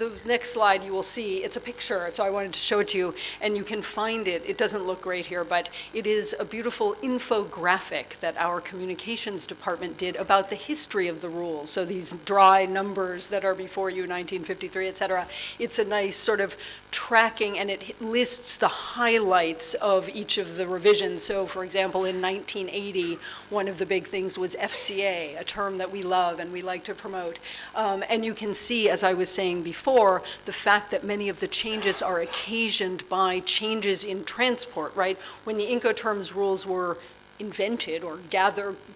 the next slide you will see, it's a picture, so I wanted to show it to you, and you can find it. It doesn't look great here, but it is a beautiful infographic that our communications department did about the history of the rules. So these dry numbers that are before you, 1953, et cetera. It's a nice sort of tracking, and it lists the highlights of each of the revisions. So for example, in 1980, one of the big things was FCA, a term that we love and we like to promote. And you can see, as I was saying before, the fact that many of the changes are occasioned by changes in transport, right? When the Incoterms rules were invented or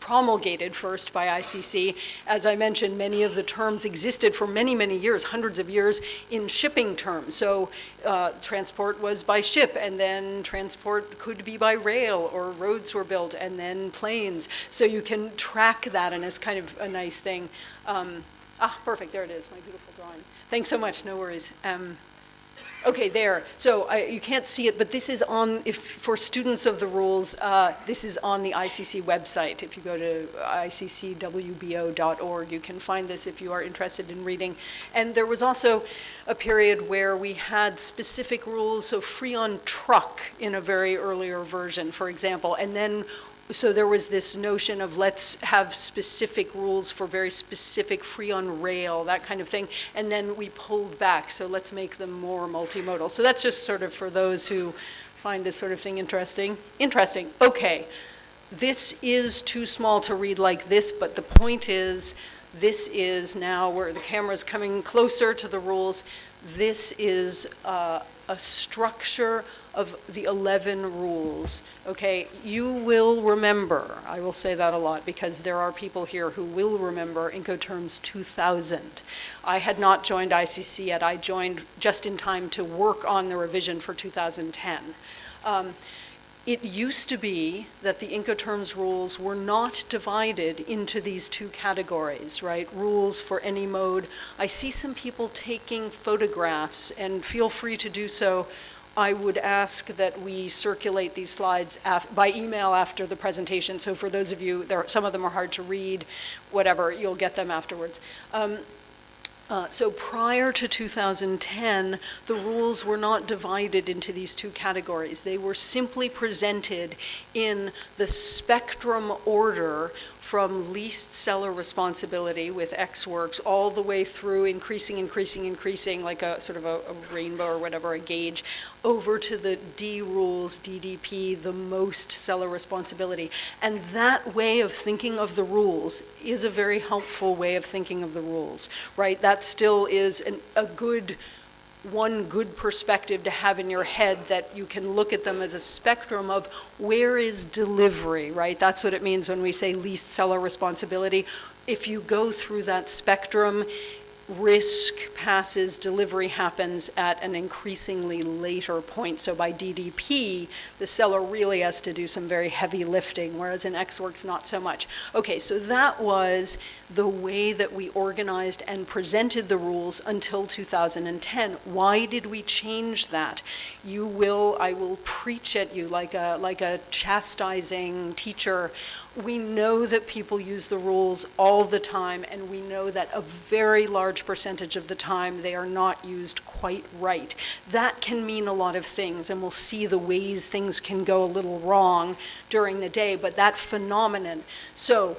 promulgated first by ICC. As I mentioned, many of the terms existed for many, many years, hundreds of years, in shipping terms. So transport was by ship, and then transport could be by rail, or roads were built, and then planes. So you can track that, and it's kind of a nice thing. Perfect, there it is, my beautiful drawing. Thanks so much, no worries. Okay, there. So you can't see it, but this is on, for students of the rules, this is on the ICC website. If you go to iccwbo.org, you can find this if you are interested in reading. And there was also a period where we had specific rules, so free on truck in a very earlier version, for example, and then so there was this notion of let's have specific rules for very specific free on rail, that kind of thing, and then we pulled back, so let's make them more multimodal. So that's just sort of for those who find this sort of thing interesting. Interesting, okay. This is too small to read like this, but the point is, this is now where the camera's coming closer to the rules. This is a structure of the 11 rules, okay? You will remember, I will say that a lot because there are people here who will remember Incoterms 2000. I had not joined ICC yet. I joined just in time to work on the revision for 2010. It used to be that the Incoterms rules were not divided into these two categories, right? Rules for any mode. I see some people taking photographs, and feel free to do so. I would ask that we circulate these slides by email after the presentation. So for those of you, some of them are hard to read, whatever, you'll get them afterwards. So prior to 2010, the rules were not divided into these two categories. They were simply presented in the spectrum order from least seller responsibility with X works all the way through increasing, like a sort of a rainbow or whatever, a gauge, over to the D rules, DDP, the most seller responsibility. And that way of thinking of the rules is a very helpful way of thinking of the rules, right? That still is one good perspective to have in your head, that you can look at them as a spectrum of where is delivery, right? That's what it means when we say least seller responsibility. If you go through that spectrum, risk passes, delivery happens at an increasingly later point. So by DDP, the seller really has to do some very heavy lifting, whereas in XWorks, not so much. Okay, so that was the way that we organized and presented the rules until 2010. Why did we change that? I will preach at you like a chastising teacher. We know that people use the rules all the time, and we know that a very large percentage of the time they are not used quite right. That can mean a lot of things, and we'll see the ways things can go a little wrong during the day, but that phenomenon. So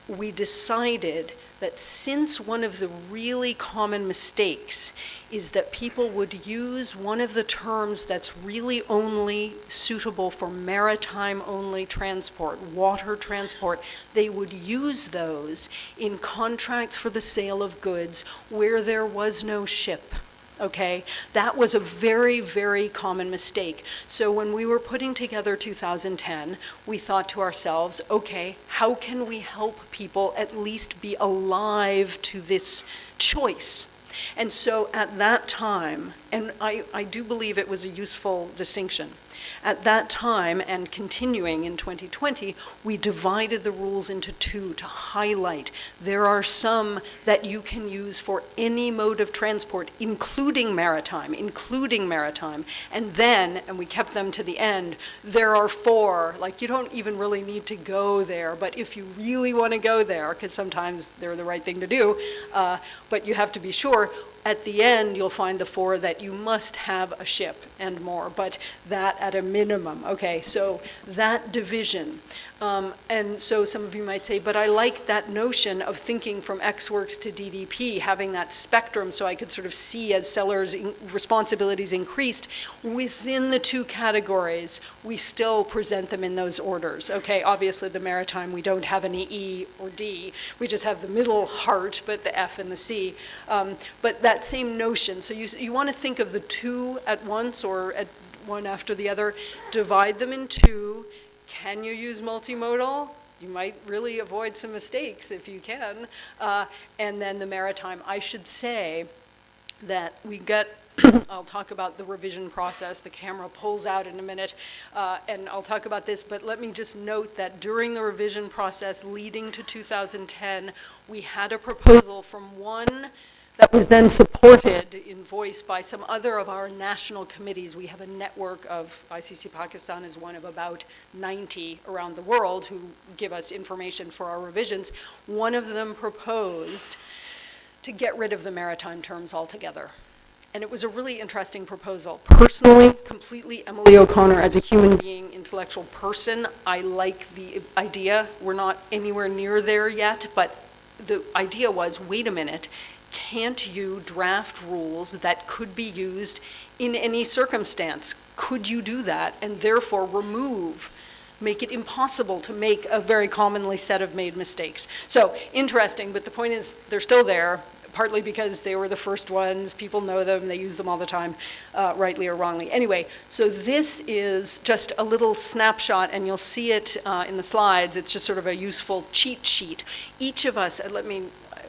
we decided that since one of the really common mistakes is that people would use one of the terms that's really only suitable for maritime-only transport, water transport, they would use those in contracts for the sale of goods where there was no ship. Okay, that was a very, very common mistake. So when we were putting together 2010, we thought to ourselves, okay, how can we help people at least be alive to this choice? And so at that time, and I do believe it was a useful distinction, at that time and continuing in 2020, we divided the rules into two to highlight. There are some that you can use for any mode of transport, including maritime, and then, and we kept them to the end, there are 4, like you don't even really need to go there, but if you really want to go there, because sometimes they're the right thing to do, but you have to be sure, at the end, you'll find the 4 that you must have a ship and more, but that at a minimum. Okay, so that division. And so some of you might say, but I like that notion of thinking from Ex Works to DDP, having that spectrum so I could sort of see as sellers' responsibilities increased within the 2 categories, we still present them in those orders. Okay, obviously the maritime, we don't have any E or D. We just have the middle heart, but the F and the C. But that same notion, so you want to think of the 2 at once or at one after the other, divide them in 2. Can you use multimodal? You might really avoid some mistakes if you can. And then the maritime, I should say that we get, I'll talk about the revision process. The camera pulls out in a minute, and I'll talk about this, but let me just note that during the revision process leading to 2010, we had a proposal from one that was then supported in voice by some other of our national committees. We have a network of, ICC Pakistan is one of about 90 around the world who give us information for our revisions. One of them proposed to get rid of the maritime terms altogether. And it was a really interesting proposal. Personally, completely Emily O'Connor, as a human being, intellectual person, I like the idea. We're not anywhere near there yet, but the idea was, wait a minute, can't you draft rules that could be used in any circumstance? Could you do that and therefore make it impossible to make a very commonly said of made mistakes? So interesting, but the point is they're still there, partly because they were the first ones, people know them, they use them all the time, rightly or wrongly. Anyway, so this is just a little snapshot, and you'll see it in the slides. It's just sort of a useful cheat sheet. Each of us,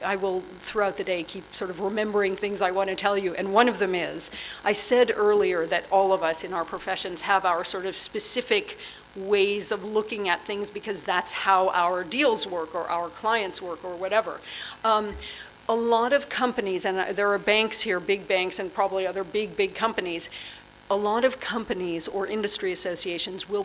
I will, throughout the day, keep sort of remembering things I want to tell you. And one of them is, I said earlier that all of us in our professions have our sort of specific ways of looking at things because that's how our deals work or our clients work or whatever. A lot of companies, and there are banks here, big banks, and probably other big companies, a lot of companies or industry associations will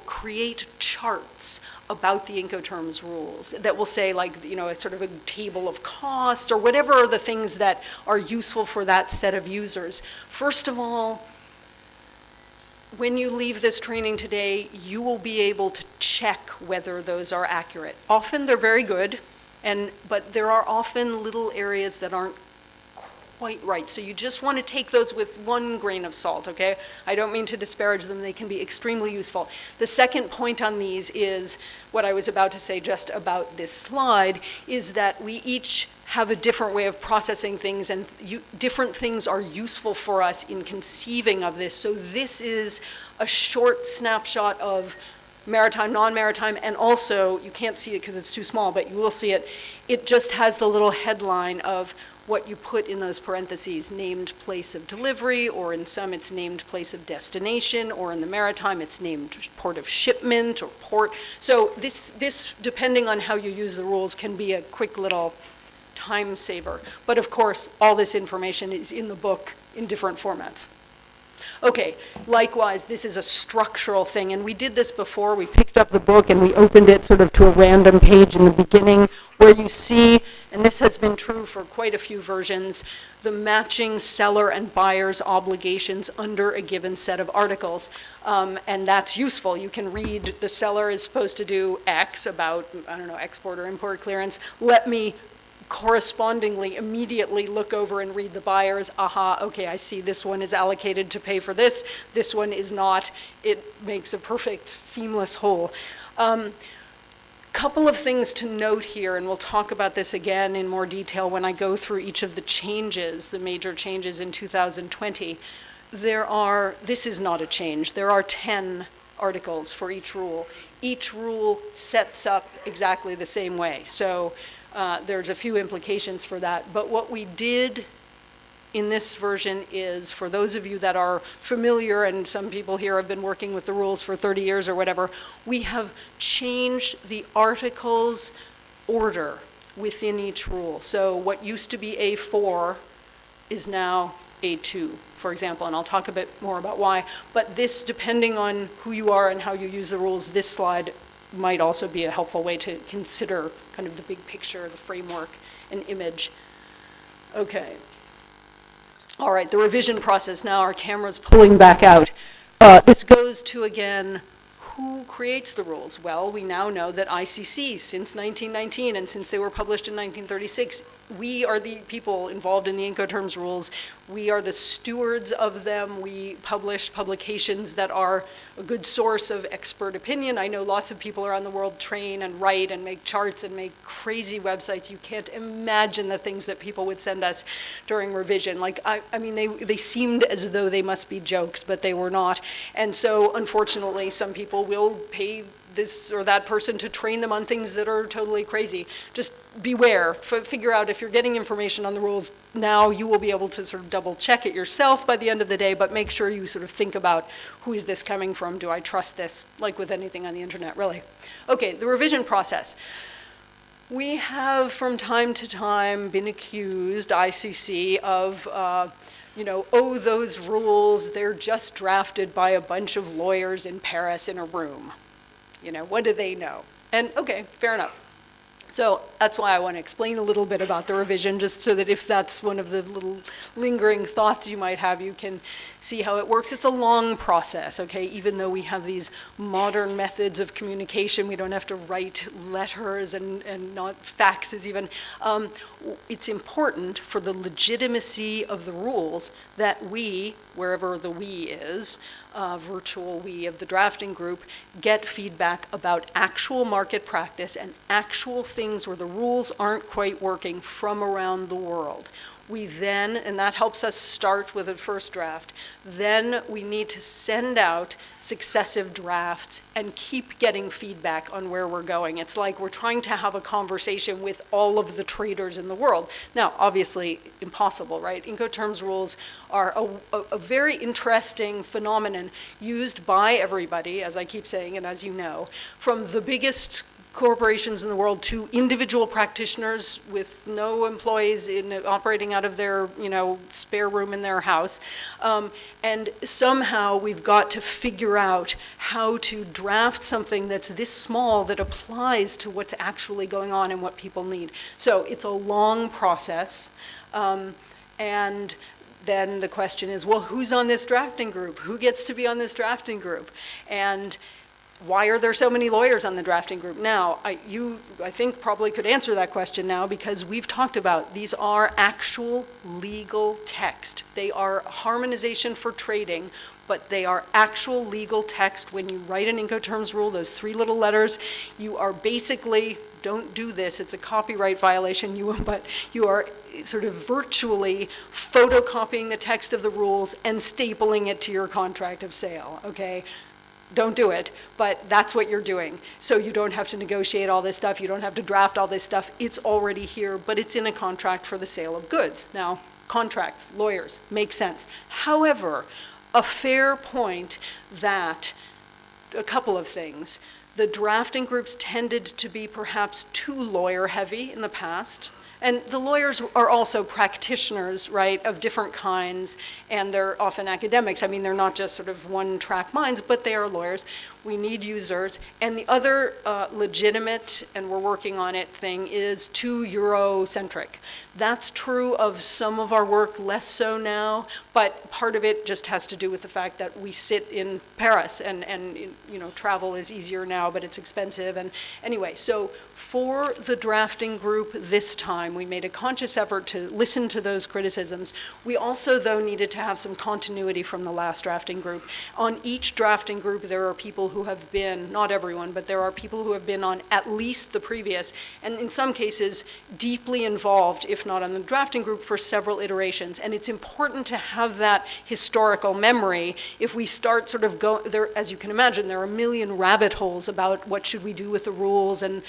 create charts about the Incoterms rules that will say, like, a sort of a table of costs or whatever are the things that are useful for that set of users. First of all, when you leave this training today, you will be able to check whether those are accurate. Often they're very good, but there are often little areas that aren't quite right. So you just want to take those with 1 grain of salt, okay? I don't mean to disparage them. They can be extremely useful. The second point on these is what I was about to say just about this slide, is that we each have a different way of processing things, and different things are useful for us in conceiving of this. So this is a short snapshot of maritime, non-maritime, and also, you can't see it because it's too small, but you will see it. It just has the little headline of what you put in those parentheses, named place of delivery, or in some it's named place of destination, or in the maritime it's named port of shipment or port. So this, depending on how you use the rules, can be a quick little time saver. But of course, all this information is in the book in different formats. Okay, likewise, this is a structural thing, and we did this before. We picked up the book and we opened it sort of to a random page in the beginning where you see, and this has been true for quite a few versions, the matching seller and buyer's obligations under a given set of articles. And that's useful. You can read the seller is supposed to do X about, I don't know, export or import clearance. Let me correspondingly immediately look over and read the buyers. Aha, okay, I see this one is allocated to pay for this one is not. It makes a perfect seamless whole. Couple of things to note here, and we'll talk about this again in more detail when I go through each of the changes, the major changes in 2020. This is not a change, there are 10 articles for each rule. Each rule sets up exactly the same way. So there's a few implications for that. But what we did in this version is, for those of you that are familiar, and some people here have been working with the rules for 30 years or whatever, we have changed the articles order within each rule. So what used to be A4 is now A2, for example, and I'll talk a bit more about why. But this, depending on who you are and how you use the rules, this slide might also be a helpful way to consider kind of the big picture, the framework, and image. Okay. All right, the revision process. Now our camera's pulling back out. This goes to, again, who creates the rules? Well, we now know that ICC, since 1919, and since they were published in 1936, we are the people involved in the Incoterms rules. We are the stewards of them. We publish publications that are a good source of expert opinion. I know lots of people around the world train and write and make charts and make crazy websites. You can't imagine the things that people would send us during revision. Like, I mean, they seemed as though they must be jokes, but they were not. And so, unfortunately, some people will pay this or that person to train them on things that are totally crazy. Just beware, figure out if you're getting information on the rules. Now you will be able to sort of double check it yourself by the end of the day, but make sure you sort of think about, who is this coming from? Do I trust this? Like with anything on the internet, really. Okay, the revision process. We have from time to time been accused, ICC, of oh, those rules, they're just drafted by a bunch of lawyers in Paris in a room. What do they know? And okay, fair enough. So that's why I want to explain a little bit about the revision, just so that if that's one of the little lingering thoughts you might have, you can see how it works. It's a long process, okay? Even though we have these modern methods of communication, we don't have to write letters and not faxes even. It's important for the legitimacy of the rules that we, wherever the we is, virtual we of the drafting group, get feedback about actual market practice and actual things where the rules aren't quite working from around the world. We then, and that helps us start with a first draft, then we need to send out successive drafts and keep getting feedback on where we're going. It's like we're trying to have a conversation with all of the traders in the world. Now, obviously, impossible, right? Incoterms rules are a very interesting phenomenon used by everybody, as I keep saying, and as you know, from the biggest corporations in the world to individual practitioners with no employees operating out of their spare room in their house. And somehow we've got to figure out how to draft something that's this small that applies to what's actually going on and what people need. So it's a long process. And then the question is, well, who's on this drafting group? Who gets to be on this drafting group? And why are there so many lawyers on the drafting group? Now, I think probably could answer that question now, because we've talked about these are actual legal text. They are harmonization for trading, but they are actual legal text. When you write an Incoterms rule, those 3 little letters, you are basically, don't do this, it's a copyright violation, but you are sort of virtually photocopying the text of the rules and stapling it to your contract of sale, okay? Don't do it, but that's what you're doing. So you don't have to negotiate all this stuff, you don't have to draft all this stuff, it's already here, but it's in a contract for the sale of goods. Now, contracts, lawyers, make sense. However, a fair point that a couple of things. The drafting groups tended to be perhaps too lawyer heavy in the past. And the lawyers are also practitioners, right, of different kinds, and they're often academics. I mean, they're not just sort of one-track minds, but they are lawyers. We need users. And the other legitimate, and we're working on it, thing is too Eurocentric. That's true of some of our work, less so now, but part of it just has to do with the fact that we sit in Paris, and travel is easier now, but it's expensive. And anyway, so for the drafting group this time, we made a conscious effort to listen to those criticisms. We also, though, needed to have some continuity from the last drafting group. On each drafting group, there are people who have been, not everyone, but there are people who have been on at least the previous, and in some cases, deeply involved, if not on the drafting group, for several iterations. And it's important to have that historical memory. If we start sort of there, as you can imagine, there are a million rabbit holes about what should we do with the rules, and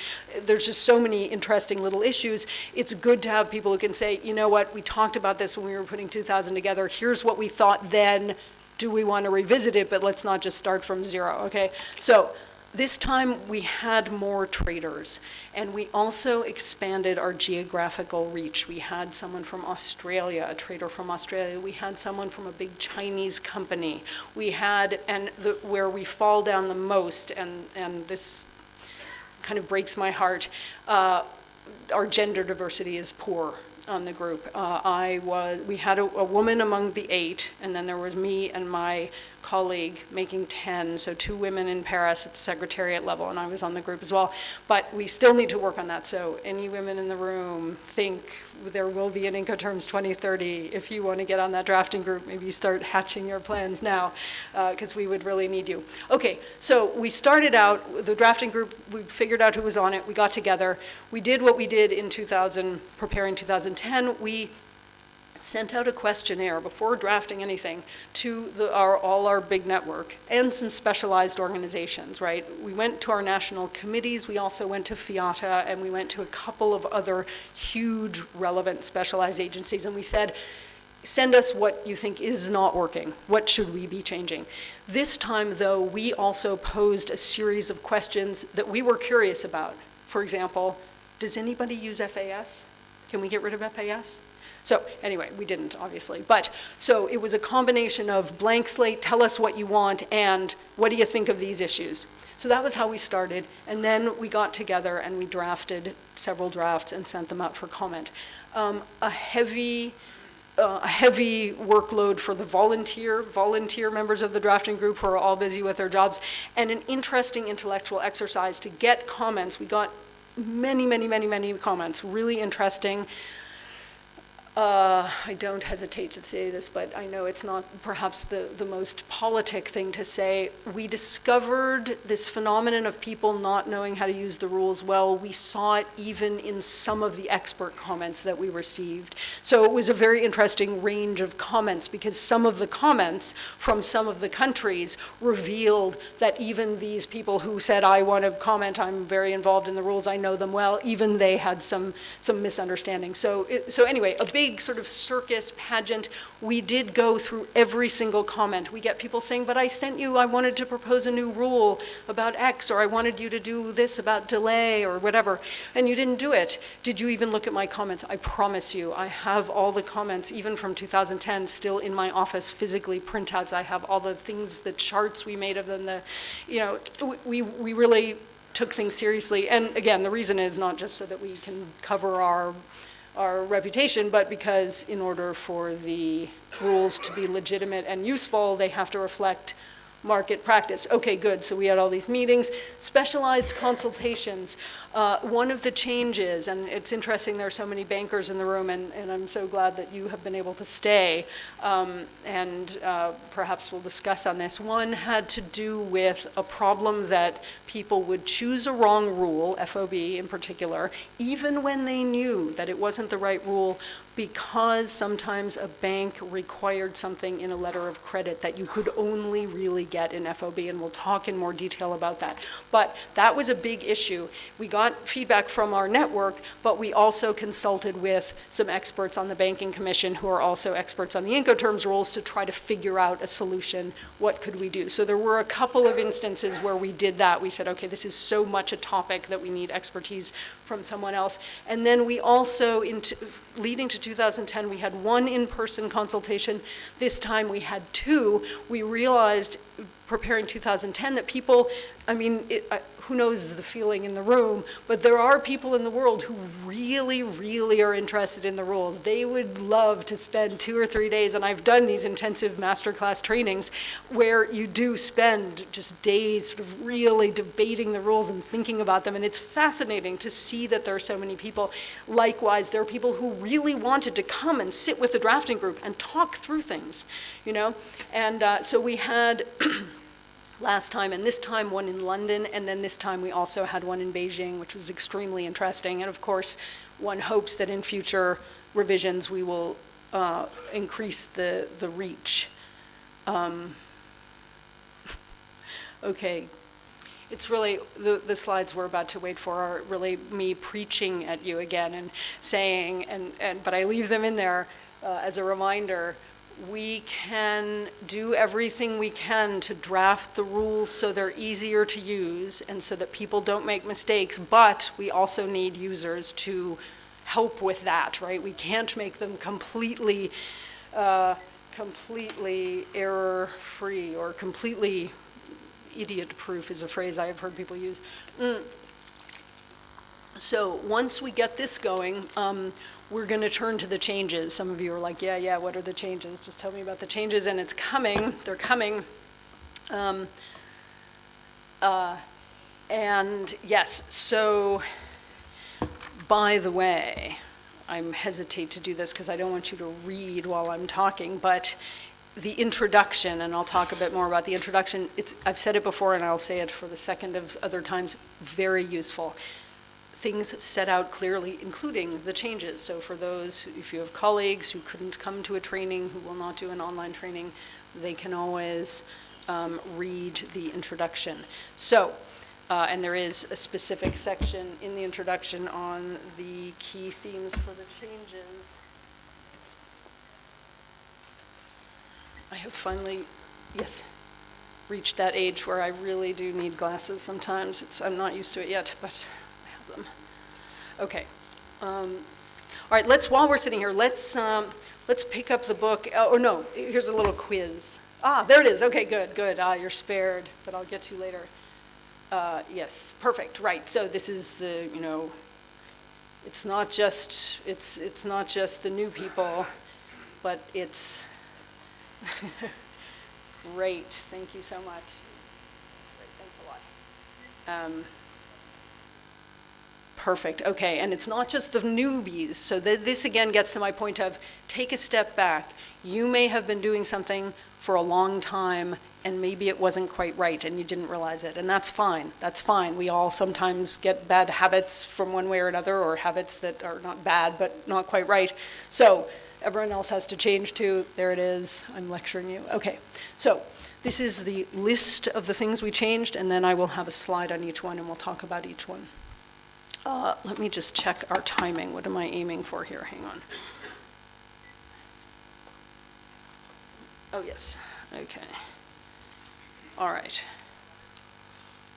there's just so many interesting little issues. It's good to have people who can say, you know what, we talked about this when we were putting 2000 together, here's what we thought then, do we want to revisit it, but let's not just start from zero, okay? So this time we had more traders, and we also expanded our geographical reach. We had someone from Australia, a trader from Australia. We had someone from a big Chinese company. We had, where we fall down the most, and this kind of breaks my heart, our gender diversity is poor. the group. We had a woman among the 8, and then there was me and my colleague making 10, so 2 women in Paris at the secretariat level, and I was on the group as well. But we still need to work on that, so any women in the room, think there will be an Incoterms 2030. If you want to get on that drafting group, maybe start hatching your plans now, because we would really need you. Okay, so we started out, the drafting group, we figured out who was on it, we got together, we did what we did in preparing 2010, we sent out a questionnaire before drafting anything to all our big network and some specialized organizations, right? We went to our national committees, we also went to FIATA, and we went to a couple of other huge relevant specialized agencies, and we said, send us what you think is not working. What should we be changing? This time, though, we also posed a series of questions that we were curious about. For example, does anybody use FAS? Can we get rid of FAS? So anyway, we didn't, obviously. But so it was a combination of blank slate, tell us what you want, and what do you think of these issues? So that was how we started. And then we got together and we drafted several drafts and sent them out for comment. A heavy workload for the volunteer members of the drafting group who are all busy with their jobs, and an interesting intellectual exercise to get comments. We got many comments, really interesting. I don't hesitate to say this, but I know it's not perhaps the most politic thing to say. We discovered this phenomenon of people not knowing how to use the rules well. We saw it even in some of the expert comments that we received. So it was a very interesting range of comments, because some of the comments from some of the countries revealed that even these people who said, I want to comment, I'm very involved in the rules, I know them well, even they had some misunderstanding. So anyway, a big sort of circus pageant. We did go through every single comment. We get people saying, but I sent you, I wanted to propose a new rule about X, or I wanted you to do this about delay, or whatever, and you didn't do it. Did you even look at my comments? I promise you, I have all the comments, even from 2010, still in my office, physically printouts. I have all the things, the charts we made of them, we really took things seriously. And again, the reason is not just so that we can cover our reputation, but because in order for the rules to be legitimate and useful, they have to reflect market practice. Okay, good. So we had all these meetings, specialized consultations. One of the changes, and it's interesting, there are so many bankers in the room, and I'm so glad that you have been able to stay, and perhaps we'll discuss on this. One had to do with a problem that people would choose a wrong rule, FOB in particular, even when they knew that it wasn't the right rule, because sometimes a bank required something in a letter of credit that you could only really get in FOB, and we'll talk in more detail about that. But that was a big issue. We got feedback from our network, but we also consulted with some experts on the Banking Commission who are also experts on the Incoterms rules to try to figure out a solution. What could we do? So there were a couple of instances where we did that. We said, okay, this is so much a topic that we need expertise from someone else. And then we also, leading to 2010, we had one in-person consultation. This time we had 2. We realized, preparing 2010, that people, who knows the feeling in the room, but there are people in the world who really are interested in the rules. They would love to spend 2 or 3 days, and I've done these intensive masterclass trainings where you do spend just days sort of really debating the rules and thinking about them, and it's fascinating to see that there are so many people. Likewise, there are people who really wanted to come and sit with the drafting group and talk through things, and so we had last time, and this time one in London, and then this time we also had one in Beijing, which was extremely interesting. And of course, one hopes that in future revisions we will increase the reach. Okay, it's really, the slides we're about to wait for are really me preaching at you again and saying, but I leave them in there as a reminder. We can do everything we can to draft the rules so they're easier to use and so that people don't make mistakes, but we also need users to help with that, right? We can't make them completely error-free, or completely idiot-proof is a phrase I have heard people use. So once we get this going, we're going to turn to the changes. Some of you are like, yeah, what are the changes? Just tell me about the changes, and it's coming. They're coming. And yes, so by the way, I hesitate to do this because I don't want you to read while I'm talking, but the introduction, and I'll talk a bit more about the introduction, I've said it before and I'll say it for the second of other times, very useful. Things set out clearly, including the changes. So for those, if you have colleagues who couldn't come to a training, who will not do an online training, they can always read the introduction. So, and there is a specific section in the introduction on the key themes for the changes. I have finally, yes, reached that age where I really do need glasses sometimes. I'm not used to it yet, but I have them. Okay. All right, while we're sitting here, let's pick up the book. Oh, no, here's a little quiz. There it is. Okay, good. You're spared, but I'll get to you later. Yes, perfect, right. So this is the, it's not just the new people, but it's great. Thank you so much. That's great. Thanks a lot. Perfect. Okay, and it's not just the newbies. So this again gets to my point of take a step back. You may have been doing something for a long time and maybe it wasn't quite right and you didn't realize it, and that's fine. That's fine. We all sometimes get bad habits from one way or another, or habits that are not bad but not quite right. So everyone else has to change too. There it is. I'm lecturing you. Okay, so this is the list of the things we changed, and then I will have a slide on each one and we'll talk about each one. Let me just check our timing. What am I aiming for here? Hang on. Oh, yes. Okay. All right.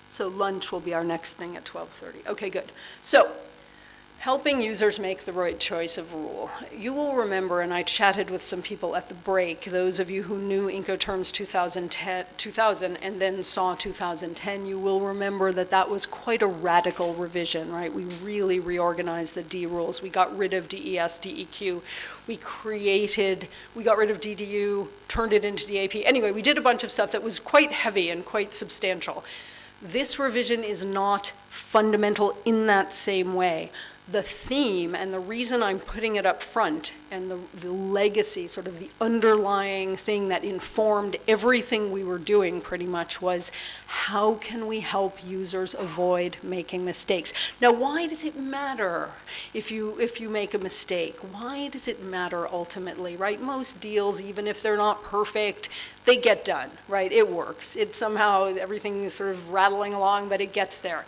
So lunch will be our next thing at 12:30. Okay, good. So helping users make the right choice of rule. You will remember, and I chatted with some people at the break, those of you who knew Incoterms 2000 and then saw 2010, you will remember that was quite a radical revision, right? We really reorganized the D rules. We got rid of DES, DEQ. We got rid of DDU, turned it into DAP. Anyway, we did a bunch of stuff that was quite heavy and quite substantial. This revision is not fundamental in that same way. The theme and the reason I'm putting it up front and the legacy, sort of the underlying thing that informed everything we were doing pretty much was how can we help users avoid making mistakes? Now, why does it matter if you make a mistake? Why does it matter ultimately, right? Most deals, even if they're not perfect, they get done, right? It works. It somehow, everything is sort of rattling along, but it gets there.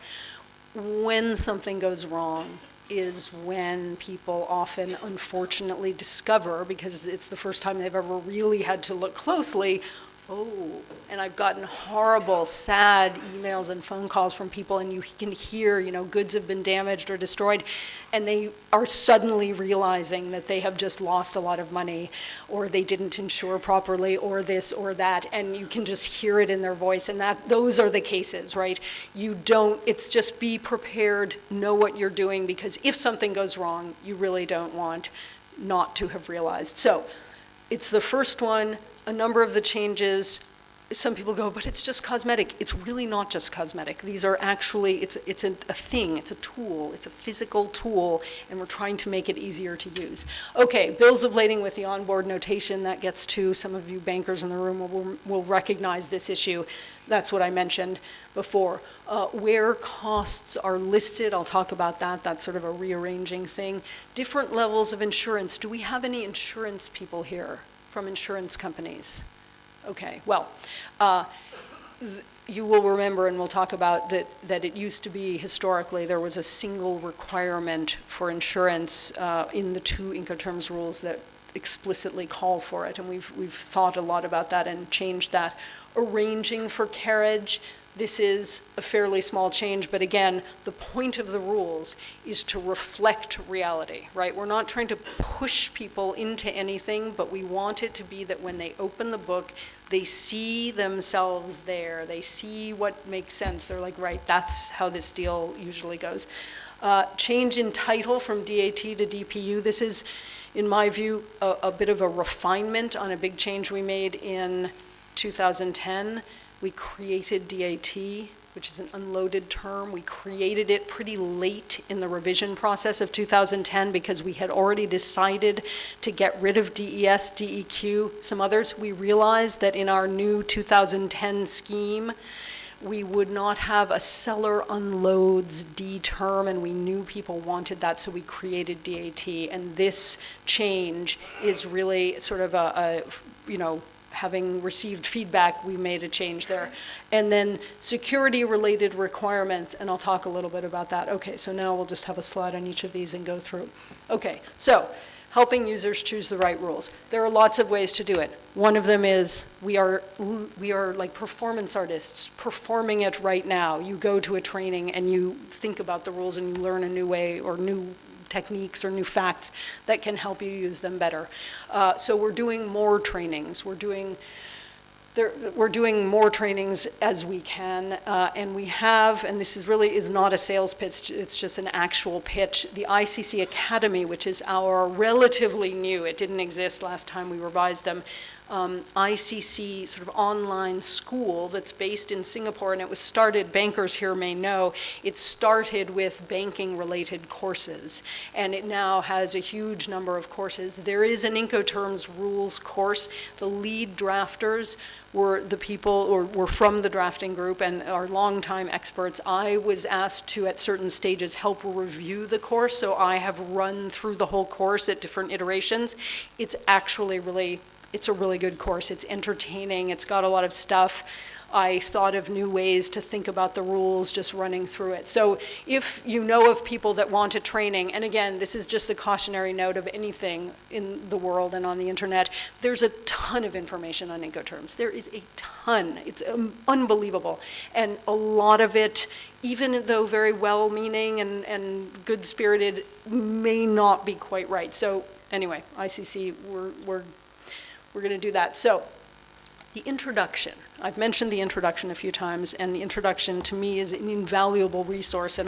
When something goes wrong is when people often unfortunately discover, because it's the first time they've ever really had to look closely, and I've gotten horrible, sad emails and phone calls from people, and you can hear, goods have been damaged or destroyed, and they are suddenly realizing that they have just lost a lot of money, or they didn't insure properly, or this or that, and you can just hear it in their voice, and those are the cases, right? It's just be prepared, know what you're doing, because if something goes wrong, you really don't want not to have realized. So it's the first one. A number of the changes, some people go, but it's just cosmetic. It's really not just cosmetic. These are actually, it's a thing, it's a tool, it's a physical tool, and we're trying to make it easier to use. Okay, bills of lading with the onboard notation, that gets to some of you bankers in the room will recognize this issue. That's what I mentioned before. Where costs are listed, I'll talk about that. That's sort of a rearranging thing. Different levels of insurance. Do we have any insurance people here from insurance companies? Okay, well, you will remember, and we'll talk about that it used to be, historically, there was a single requirement for insurance in the two Incoterms rules that explicitly call for it, and we've thought a lot about that and changed that. Arranging for carriage, this is a fairly small change, but again, the point of the rules is to reflect reality, right? We're not trying to push people into anything, but we want it to be that when they open the book, they see themselves there. They see what makes sense. They're like, right, that's how this deal usually goes. Change in title from DAT to DPU. This is, in my view, a bit of a refinement on a big change we made in 2010. We created DAT, which is an unloaded term. We created it pretty late in the revision process of 2010 because we had already decided to get rid of DES, DEQ, some others. We realized that in our new 2010 scheme, we would not have a seller unloads D term, and we knew people wanted that, so we created DAT. And this change is really sort of having received feedback, we made a change there. And then security-related requirements, and I'll talk a little bit about that. Okay, so now we'll just have a slide on each of these and go through. Okay, so helping users choose the right rules. There are lots of ways to do it. One of them is we are like performance artists performing it right now. You go to a training and you think about the rules and you learn a new way or new techniques or new facts that can help you use them better. So we're doing more trainings. We're doing more trainings as we can, and we have, and this is not a sales pitch, it's just an actual pitch, the ICC Academy, which is our relatively new, it didn't exist last time we revised them, ICC sort of online school that's based in Singapore, and it was started, bankers here may know, it started with banking related courses, and it now has a huge number of courses. There is an Incoterms rules course. The lead drafters were the people, or were from the drafting group and are longtime experts. I was asked to, at certain stages, help review the course, so I have run through the whole course at different iterations. It's actually it's a really good course. It's entertaining. It's got a lot of stuff. I thought of new ways to think about the rules just running through it. So if you know of people that want a training, and again, this is just a cautionary note of anything in the world and on the internet, there's a ton of information on Incoterms. There is a ton. It's unbelievable. And a lot of it, even though very well-meaning and good-spirited, may not be quite right. So anyway, ICC, we're going to do that. So the introduction. I've mentioned the introduction a few times, and the introduction to me is an invaluable resource, and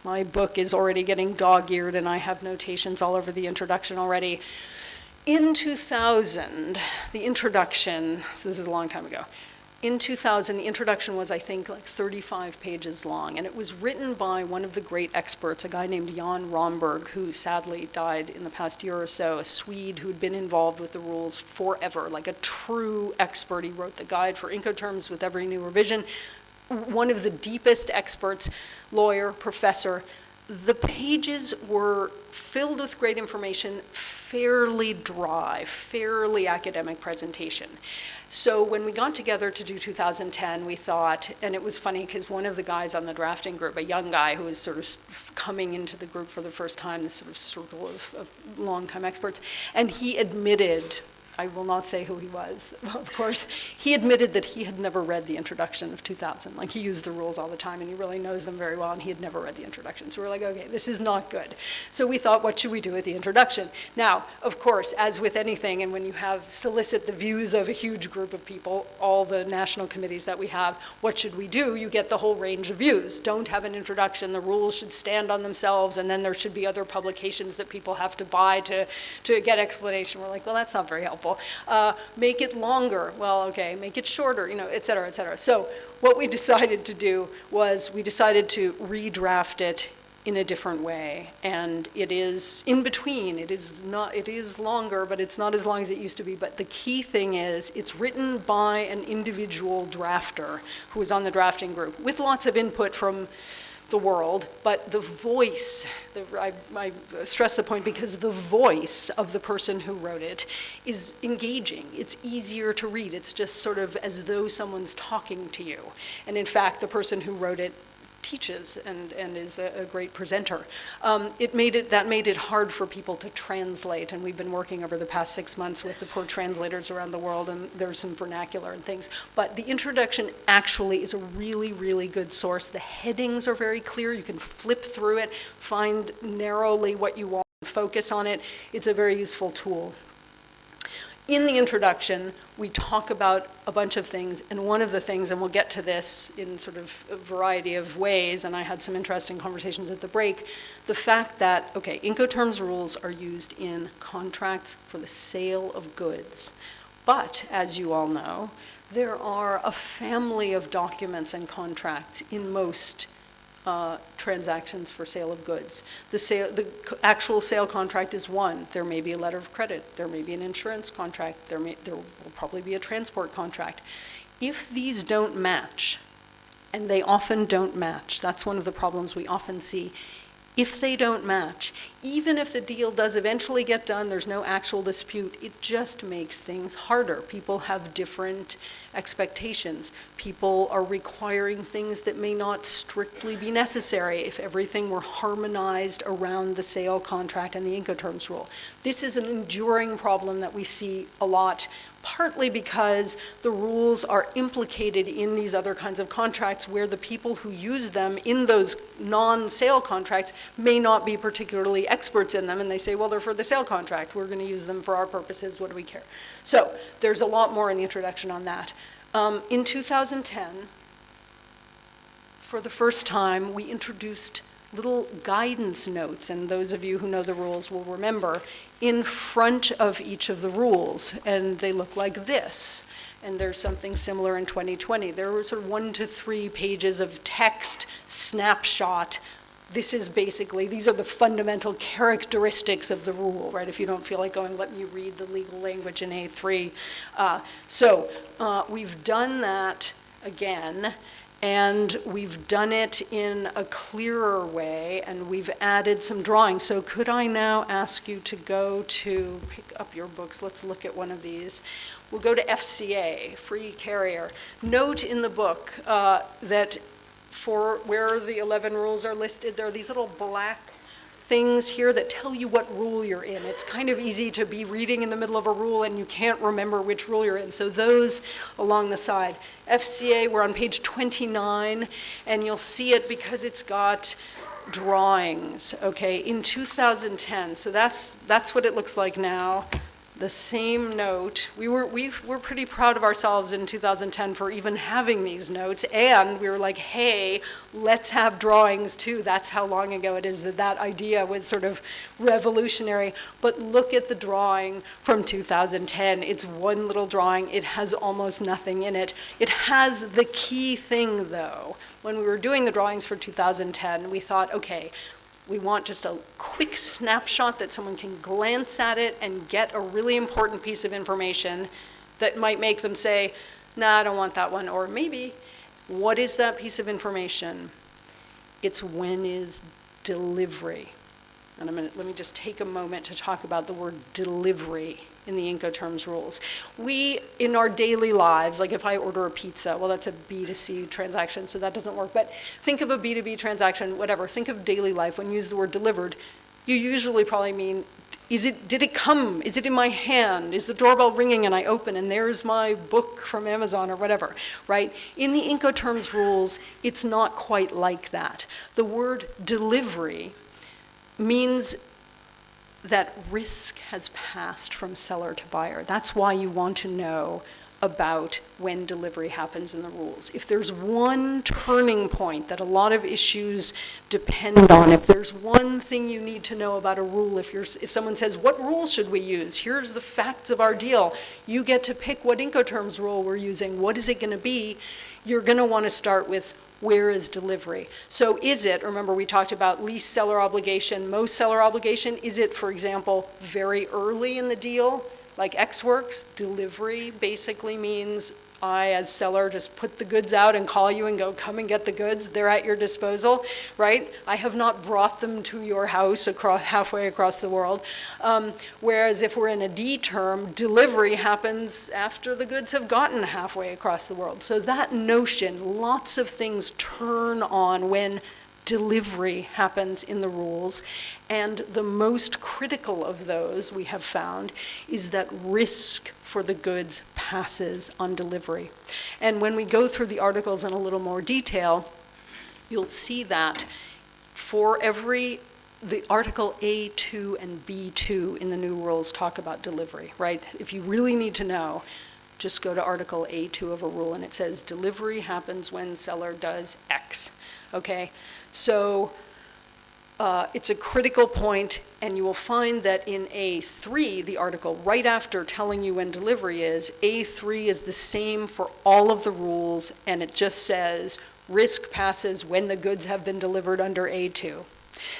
my book is already getting dog-eared, and I have notations all over the introduction already. In 2000, the introduction, so this is a long time ago, in 2000, the introduction was, I think, like 35 pages long, and it was written by one of the great experts, a guy named Jan Romberg, who sadly died in the past year or so, a Swede who'd been involved with the rules forever, like a true expert. He wrote the guide for Incoterms with every new revision. One of the deepest experts, lawyer, professor. The pages were filled with great information, fairly dry, fairly academic presentation. So when we got together to do 2010, we thought, and it was funny because one of the guys on the drafting group, a young guy who was sort of coming into the group for the first time, this sort of circle of longtime experts, and he admitted, I will not say who he was, of course, he admitted that he had never read the introduction of 2000. Like, he used the rules all the time and he really knows them very well, and he had never read the introduction. So we're like, okay, this is not good. So we thought, what should we do with the introduction? Now, of course, as with anything, and when you solicit the views of a huge group of people, all the national committees that we have, what should we do? You get the whole range of views. Don't have an introduction. The rules should stand on themselves, and then there should be other publications that people have to buy to get explanation. We're like, well, that's not very helpful. Make it longer. Well, okay, make it shorter, et cetera, et cetera. So what we decided to do was we decided to redraft it in a different way. And it is in between. It is longer, but it's not as long as it used to be. But the key thing is it's written by an individual drafter who was on the drafting group with lots of input from the world, but the voice, I stress the point because the voice of the person who wrote it is engaging. It's easier to read. It's just sort of as though someone's talking to you. And in fact, the person who wrote it teaches and is a great presenter. That made it hard for people to translate, and we've been working over the past 6 months with the poor translators around the world, and there's some vernacular and things. But the introduction actually is a really, really good source. The headings are very clear. You can flip through it, find narrowly what you want, focus on it. It's a very useful tool. In the introduction, we talk about a bunch of things, and one of the things, and we'll get to this in sort of a variety of ways, and I had some interesting conversations at the break, the fact that, okay, Incoterms rules are used in contracts for the sale of goods. But, as you all know, there are a family of documents and contracts in most transactions for sale of goods. The actual sale contract is one. There may be a letter of credit. There may be an insurance contract. There will probably be a transport contract. If these don't match, and they often don't match, that's one of the problems we often see. If they don't match, even if the deal does eventually get done, there's no actual dispute, it just makes things harder. People have different expectations. People are requiring things that may not strictly be necessary if everything were harmonized around the sale contract and the Incoterms rule. This is an enduring problem that we see a lot, partly because the rules are implicated in these other kinds of contracts where the people who use them in those non-sale contracts may not be particularly experts in them, and they say, well, they're for the sale contract. We're going to use them for our purposes. What do we care? So there's a lot more in the introduction on that. In 2010, for the first time, we introduced little guidance notes, and those of you who know the rules will remember, in front of each of the rules, and they look like this. And there's something similar in 2020. There were sort of 1 to 3 pages of text snapshot. This is basically, these are the fundamental characteristics of the rule, right? If you don't feel like going, let me read the legal language in A3. We've done that again, and we've done it in a clearer way, and we've added some drawings. So could I now ask you to go to, pick up your books, let's look at one of these. We'll go to FCA, Free Carrier. Note in the book that for where the 11 rules are listed, there are these little black things here that tell you what rule you're in. It's kind of easy to be reading in the middle of a rule and you can't remember which rule you're in. So those along the side. FCA, we're on page 29, and you'll see it because it's got drawings, okay, in 2010. So that's what it looks like now. The same note. We were pretty proud of ourselves in 2010 for even having these notes, and we were like, hey, let's have drawings too. That's how long ago it is that idea was sort of revolutionary. But look at the drawing from 2010. It's one little drawing. It has almost nothing in it. It has the key thing, though. When we were doing the drawings for 2010, we thought, okay, we want just a quick snapshot that someone can glance at it and get a really important piece of information that might make them say, nah, I don't want that one. Or maybe, what is that piece of information? It's when is delivery. And let me just take a moment to talk about the word delivery in the Incoterms rules. We, in our daily lives, like if I order a pizza, well, that's a B2C transaction, so that doesn't work. But think of a B2B transaction, whatever. Think of daily life. When you use the word delivered, you usually probably mean, did it come? Is it in my hand? Is the doorbell ringing and I open and there's my book from Amazon or whatever, right? In the Incoterms rules, it's not quite like that. The word delivery means that risk has passed from seller to buyer. That's why you want to know about when delivery happens in the rules. If there's one turning point that a lot of issues depend on, if there's one thing you need to know about a rule, if someone says, what rule should we use? Here's the facts of our deal. You get to pick what Incoterms rule we're using. What is it going to be? You're going to want to start with where is delivery? So is it, remember we talked about least seller obligation, most seller obligation, is it, for example, very early in the deal, like X works? Delivery basically means I, as seller, just put the goods out and call you and go, come and get the goods. They're at your disposal, right? I have not brought them to your house halfway across the world. Whereas if we're in a D term, delivery happens after the goods have gotten halfway across the world. So that notion, lots of things turn on when delivery happens in the rules. And the most critical of those, we have found, is that risk for the goods passes on delivery. And when we go through the articles in a little more detail, you'll see that for every the article A2 and B2 in the new rules talk about delivery, right? If you really need to know, just go to article A2 of a rule and it says delivery happens when seller does X, okay? So it's a critical point, and you will find that in A3, the article right after telling you when delivery is, A3 is the same for all of the rules, and it just says risk passes when the goods have been delivered under A2.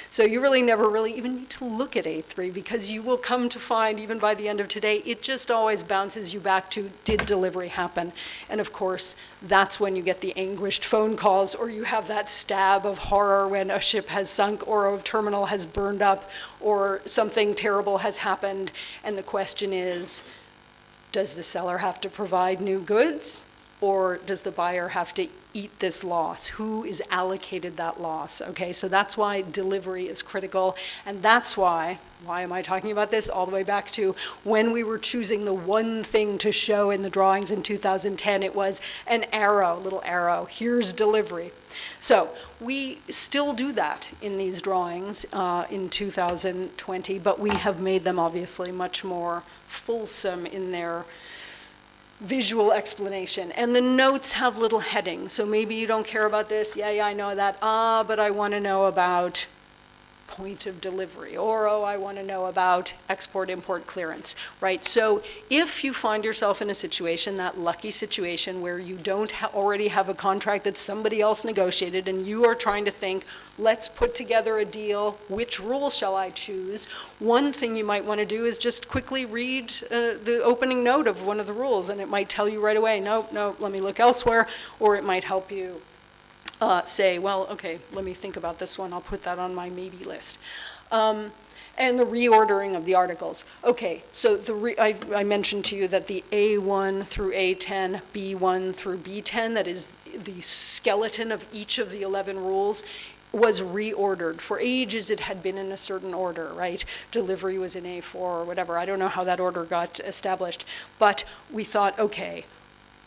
So you really never really even need to look at A3, because you will come to find, even by the end of today, it just always bounces you back to, did delivery happen? And of course, that's when you get the anguished phone calls, or you have that stab of horror when a ship has sunk, or a terminal has burned up, or something terrible has happened. And the question is, does the seller have to provide new goods? Or does the buyer have to eat this loss? Who is allocated that loss? Okay, so that's why delivery is critical. And that's why am I talking about this? All the way back to when we were choosing the one thing to show in the drawings in 2010, it was an arrow, little arrow, here's delivery. So we still do that in these drawings in 2020, but we have made them obviously much more fulsome in their visual explanation. And the notes have little headings. So maybe you don't care about this. Yeah, I know that. But I want to know about point of delivery, or I want to know about export-import clearance, right? So if you find yourself in a situation, that lucky situation where you don't already have a contract that somebody else negotiated, and you are trying to think, let's put together a deal, which rule shall I choose? One thing you might want to do is just quickly read the opening note of one of the rules, and it might tell you right away, no, let me look elsewhere, or it might help you say, well, okay, let me think about this one. I'll put that on my maybe list. And the reordering of the articles. Okay, so I mentioned to you that the A1 through A10, B1 through B10, that is the skeleton of each of the 11 rules, was reordered. For ages it had been in a certain order, right? Delivery was in A4 or whatever. I don't know how that order got established. But we thought, okay,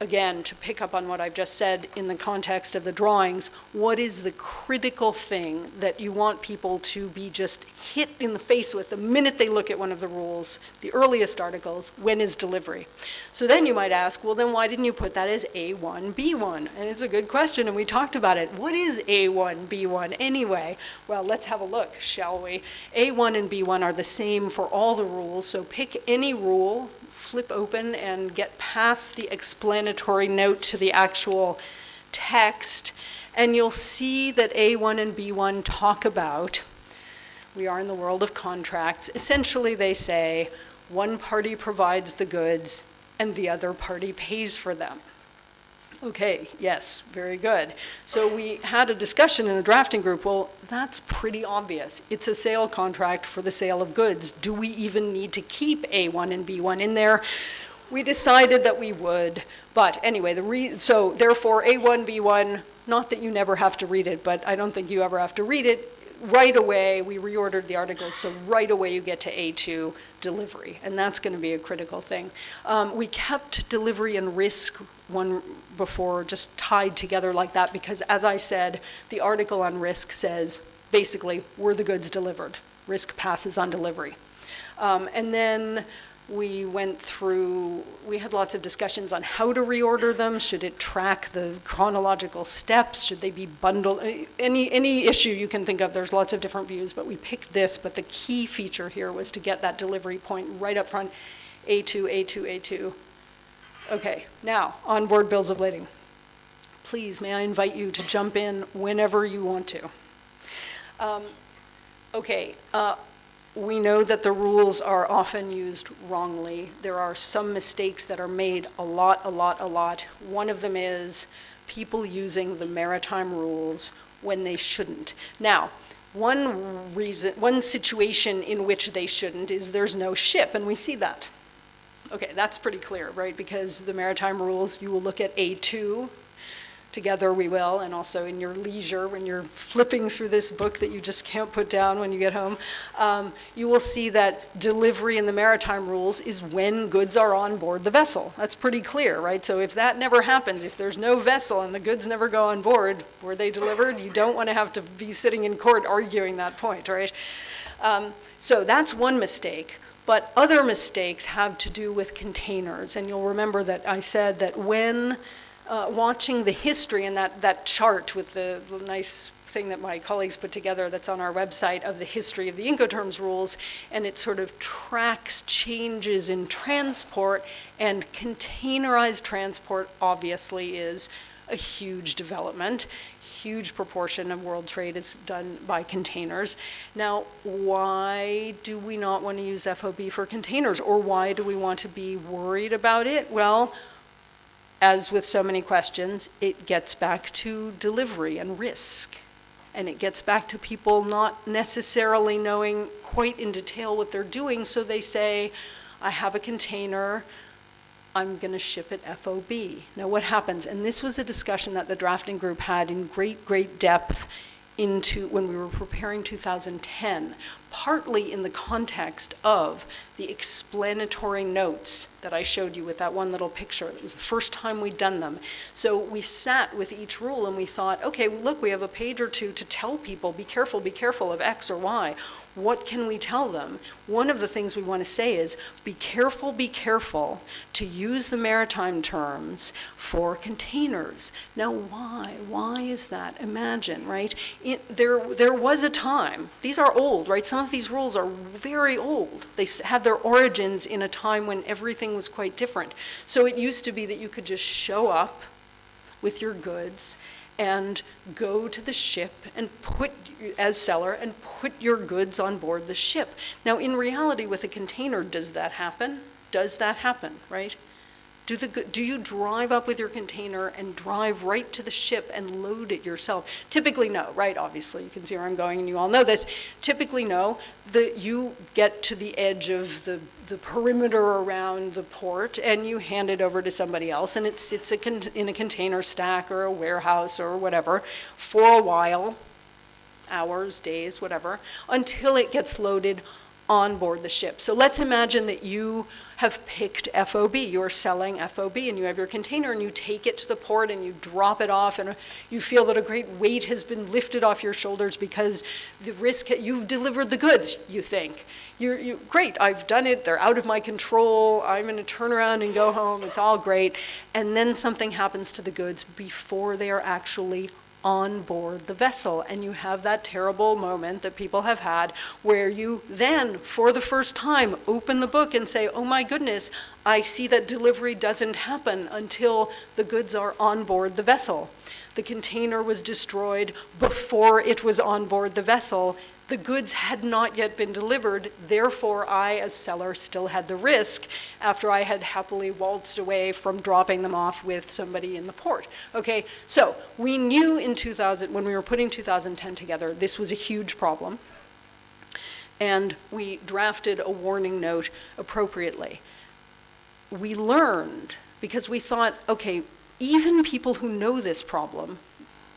again, to pick up on what I've just said in the context of the drawings, what is the critical thing that you want people to be just hit in the face with the minute they look at one of the rules, the earliest articles, when is delivery? So then you might ask, well, then why didn't you put that as A1, B1? And it's a good question, and we talked about it. What is A1, B1 anyway? Well, let's have a look, shall we? A1 and B1 are the same for all the rules, so pick any rule, flip open and get past the explanatory note to the actual text, and you'll see that A1 and B1 talk about, we are in the world of contracts, essentially they say one party provides the goods and the other party pays for them. Okay, yes, very good. So we had a discussion in the drafting group, well, that's pretty obvious. It's a sale contract for the sale of goods. Do we even need to keep A1 and B1 in there? We decided that we would, but anyway, so therefore A1, B1, not that you never have to read it, but I don't think you ever have to read it. Right away, we reordered the articles, so right away you get to A2, delivery, and that's going to be a critical thing. We kept delivery and risk one before just tied together like that, because as I said, the article on risk says, basically, were the goods delivered? Risk passes on delivery. And then we went through, we had lots of discussions on how to reorder them. Should it track the chronological steps? Should they be bundled? Any issue you can think of, there's lots of different views, but we picked this. But the key feature here was to get that delivery point right up front, A2, A2, A2. Okay, now, onboard bills of lading. Please, may I invite you to jump in whenever you want to. We know that the rules are often used wrongly. There are some mistakes that are made a lot. One of them is people using the maritime rules when they shouldn't. Now, one situation in which they shouldn't is there's no ship, and we see that. Okay, that's pretty clear, right? Because the maritime rules, you will look at A2, together we will, and also in your leisure when you're flipping through this book that you just can't put down when you get home, you will see that delivery in the maritime rules is when goods are on board the vessel. That's pretty clear, right? So if that never happens, if there's no vessel and the goods never go on board, were they delivered? You don't want to have to be sitting in court arguing that point, right? So that's one mistake. But other mistakes have to do with containers. And you'll remember that I said that when watching the history and that chart with the nice thing that my colleagues put together that's on our website of the history of the Incoterms rules, and it sort of tracks changes in transport, and containerized transport obviously is a huge development. Huge proportion of world trade is done by containers. Now, why do we not want to use FOB for containers, or why do we want to be worried about it? Well, as with so many questions, it gets back to delivery and risk. And it gets back to people not necessarily knowing quite in detail what they're doing, so they say, I have a container, I'm going to ship it FOB. Now what happens, and this was a discussion that the drafting group had in great depth into when we were preparing 2010, partly in the context of the explanatory notes that I showed you with that one little picture. It was the first time we'd done them. So we sat with each rule and we thought, okay, look, we have a page or two to tell people, be careful of X or Y. What can we tell them? One of the things we want to say is, be careful to use the maritime terms for containers. Now why? Why is that? Imagine, right? There was a time, these are old, right? Some of these rules are very old. They have their origins in a time when everything was quite different. So it used to be that you could just show up with your goods and go to the ship and as seller, and put your goods on board the ship. Now, in reality, with a container, does that happen? Does that happen, right? Do you drive up with your container and drive right to the ship and load it yourself? Typically, no, right? Obviously, you can see where I'm going, and you all know this. Typically, no. You get to the edge of the perimeter around the port, and you hand it over to somebody else, and it sits in a container stack or a warehouse or whatever for a while, hours, days, whatever, until it gets loaded on board the ship. So let's imagine that you have picked FOB, you're selling FOB, and you have your container and you take it to the port and you drop it off, and you feel that a great weight has been lifted off your shoulders because the risk, you've delivered the goods, you think. Great, I've done it, they're out of my control, I'm gonna turn around and go home, it's all great. And then something happens to the goods before they are actually on board the vessel, and you have that terrible moment that people have had where you then, for the first time, open the book and say, oh my goodness, I see that delivery doesn't happen until the goods are on board the vessel. The container was destroyed before it was on board the vessel. The goods had not yet been delivered, therefore I, as seller, still had the risk after I had happily waltzed away from dropping them off with somebody in the port. Okay, so we knew in 2000, when we were putting 2010 together, this was a huge problem, and we drafted a warning note appropriately. We learned, because we thought, okay, even people who know this problem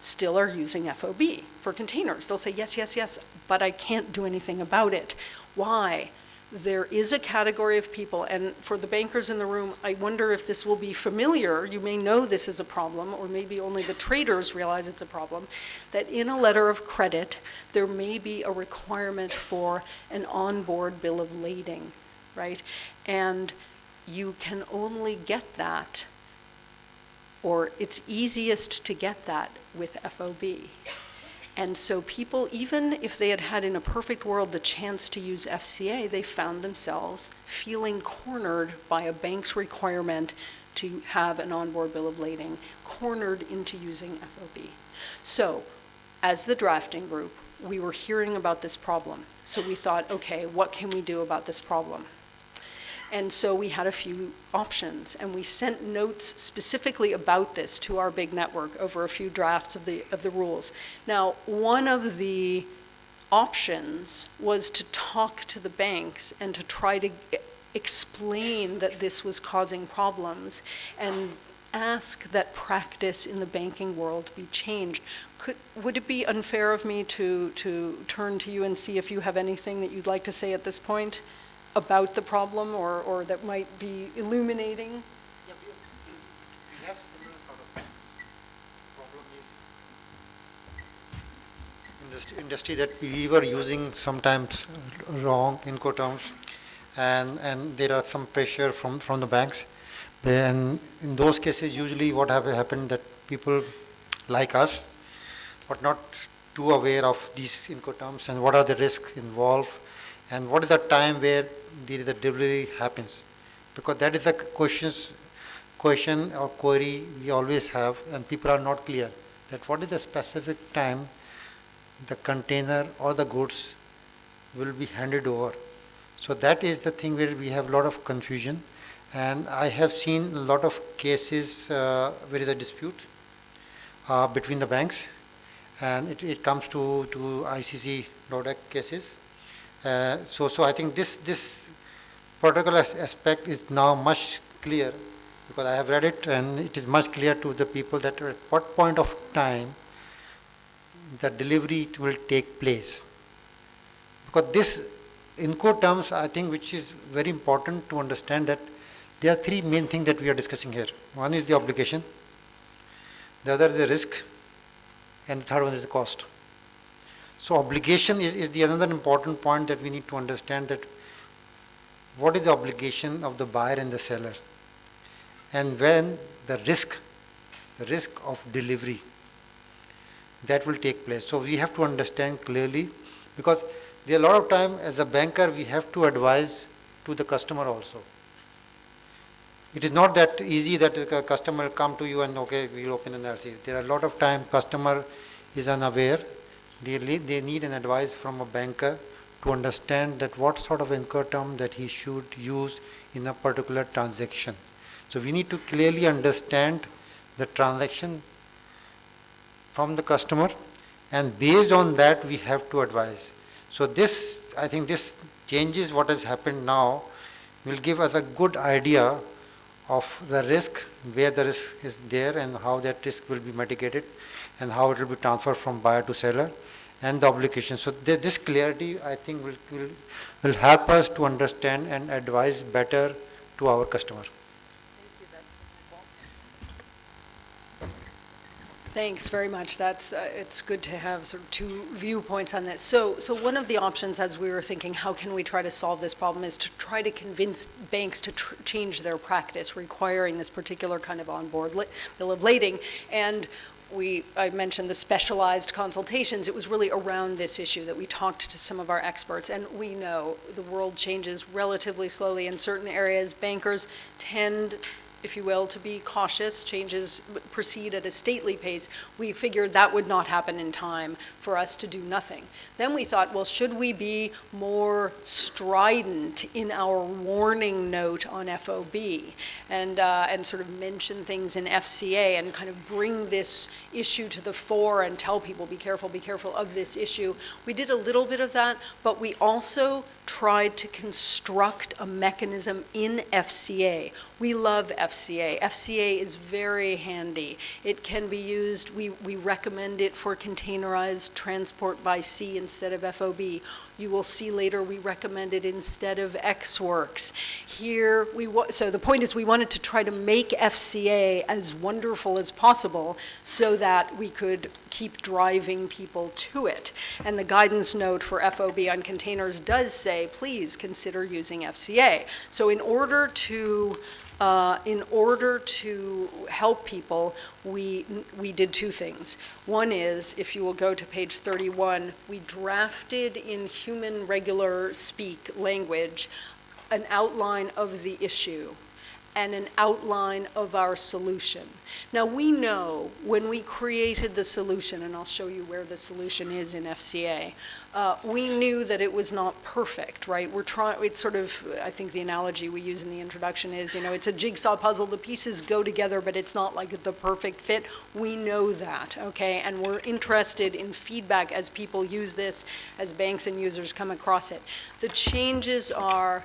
still are using FOB for containers. They'll say, yes, but I can't do anything about it. Why? There is a category of people, and for the bankers in the room, I wonder if this will be familiar. You may know this is a problem, or maybe only the traders realize it's a problem, that in a letter of credit, there may be a requirement for an onboard bill of lading, right? And you can only get that, or it's easiest to get that with FOB. And so people, even if they had had in a perfect world the chance to use FCA, they found themselves feeling cornered by a bank's requirement to have an onboard bill of lading, cornered into using FOB. So as the drafting group, we were hearing about this problem. So we thought, okay, what can we do about this problem? And so we had a few options, and we sent notes specifically about this to our big network over a few drafts of the rules. Now, one of the options was to talk to the banks and to try to explain that this was causing problems. And ask that practice in the banking world be changed. Would it be unfair of me to turn to you and see if you have anything that you'd like to say at this point about the problem or that might be illuminating? Yeah, we have similar sort of problem in this industry that we were using sometimes wrong Incoterms, and there are some pressure from the banks. And in those cases, usually what have happened that people like us, but not too aware of these Incoterms and what are the risks involved, and what is the time where the delivery happens, because that is a question or query we always have, and people are not clear that what is the specific time the container or the goods will be handed over. So that is the thing where we have a lot of confusion, and I have seen a lot of cases where there is a dispute between the banks, and it comes to ICC DODEC cases. So I think this particular aspect is now much clear, because I have read it, and it is much clear to the people that at what point of time the delivery will take place. Because this Incoterms, I think, which is very important to understand, that there are three main things that we are discussing here. One is the obligation, the other is the risk, and the third one is the cost. So obligation is the another important point that we need to understand, that what is the obligation of the buyer and the seller, and when the risk of delivery that will take place. So we have to understand clearly, because there are a lot of time as a banker we have to advise to the customer also. It is not that easy that a customer will come to you and okay, we will open an LC. There are a lot of time customer is unaware. They need an advice from a banker to understand that what sort of Incoterm that he should use in a particular transaction. So we need to clearly understand the transaction from the customer, and based on that we have to advise. So this, I think this changes what has happened now, will give us a good idea of the risk, where the risk is there and how that risk will be mitigated and how it will be transferred from buyer to seller, and the obligation. So this clarity, I think, will help us to understand and advise better to our customer. Thanks very much. That's it's good to have sort of two viewpoints on this. So one of the options, as we were thinking, how can we try to solve this problem, is to try to convince banks to change their practice, requiring this particular kind of onboard bill of lading. And I mentioned the specialized consultations. It was really around this issue that we talked to some of our experts, and we know the world changes relatively slowly in certain areas. Bankers tend, if you will, to be cautious. Changes proceed at a stately pace. We figured that would not happen in time for us to do nothing. Then we thought, well, should we be more strident in our warning note on FOB and sort of mention things in FCA and kind of bring this issue to the fore and tell people, be careful of this issue. We did a little bit of that, but we also tried to construct a mechanism in FCA. We love FCA. FCA is very handy. It can be used, we recommend it for containerized transport by sea instead of FOB. You will see later we recommend it instead of X-Works. Here, so the point is we wanted to try to make FCA as wonderful as possible so that we could keep driving people to it. And the guidance note for FOB on containers does say, please consider using FCA. So in order to help people, we did two things. One is, if you will go to page 31, we drafted in human regular speak language an outline of the issue and an outline of our solution. Now we know when we created the solution, and I'll show you where the solution is in FCA, we knew that it was not perfect, right? It's sort of, I think the analogy we use in the introduction is, it's a jigsaw puzzle, the pieces go together, but it's not like the perfect fit. We know that, okay? And we're interested in feedback as people use this, as banks and users come across it. The changes are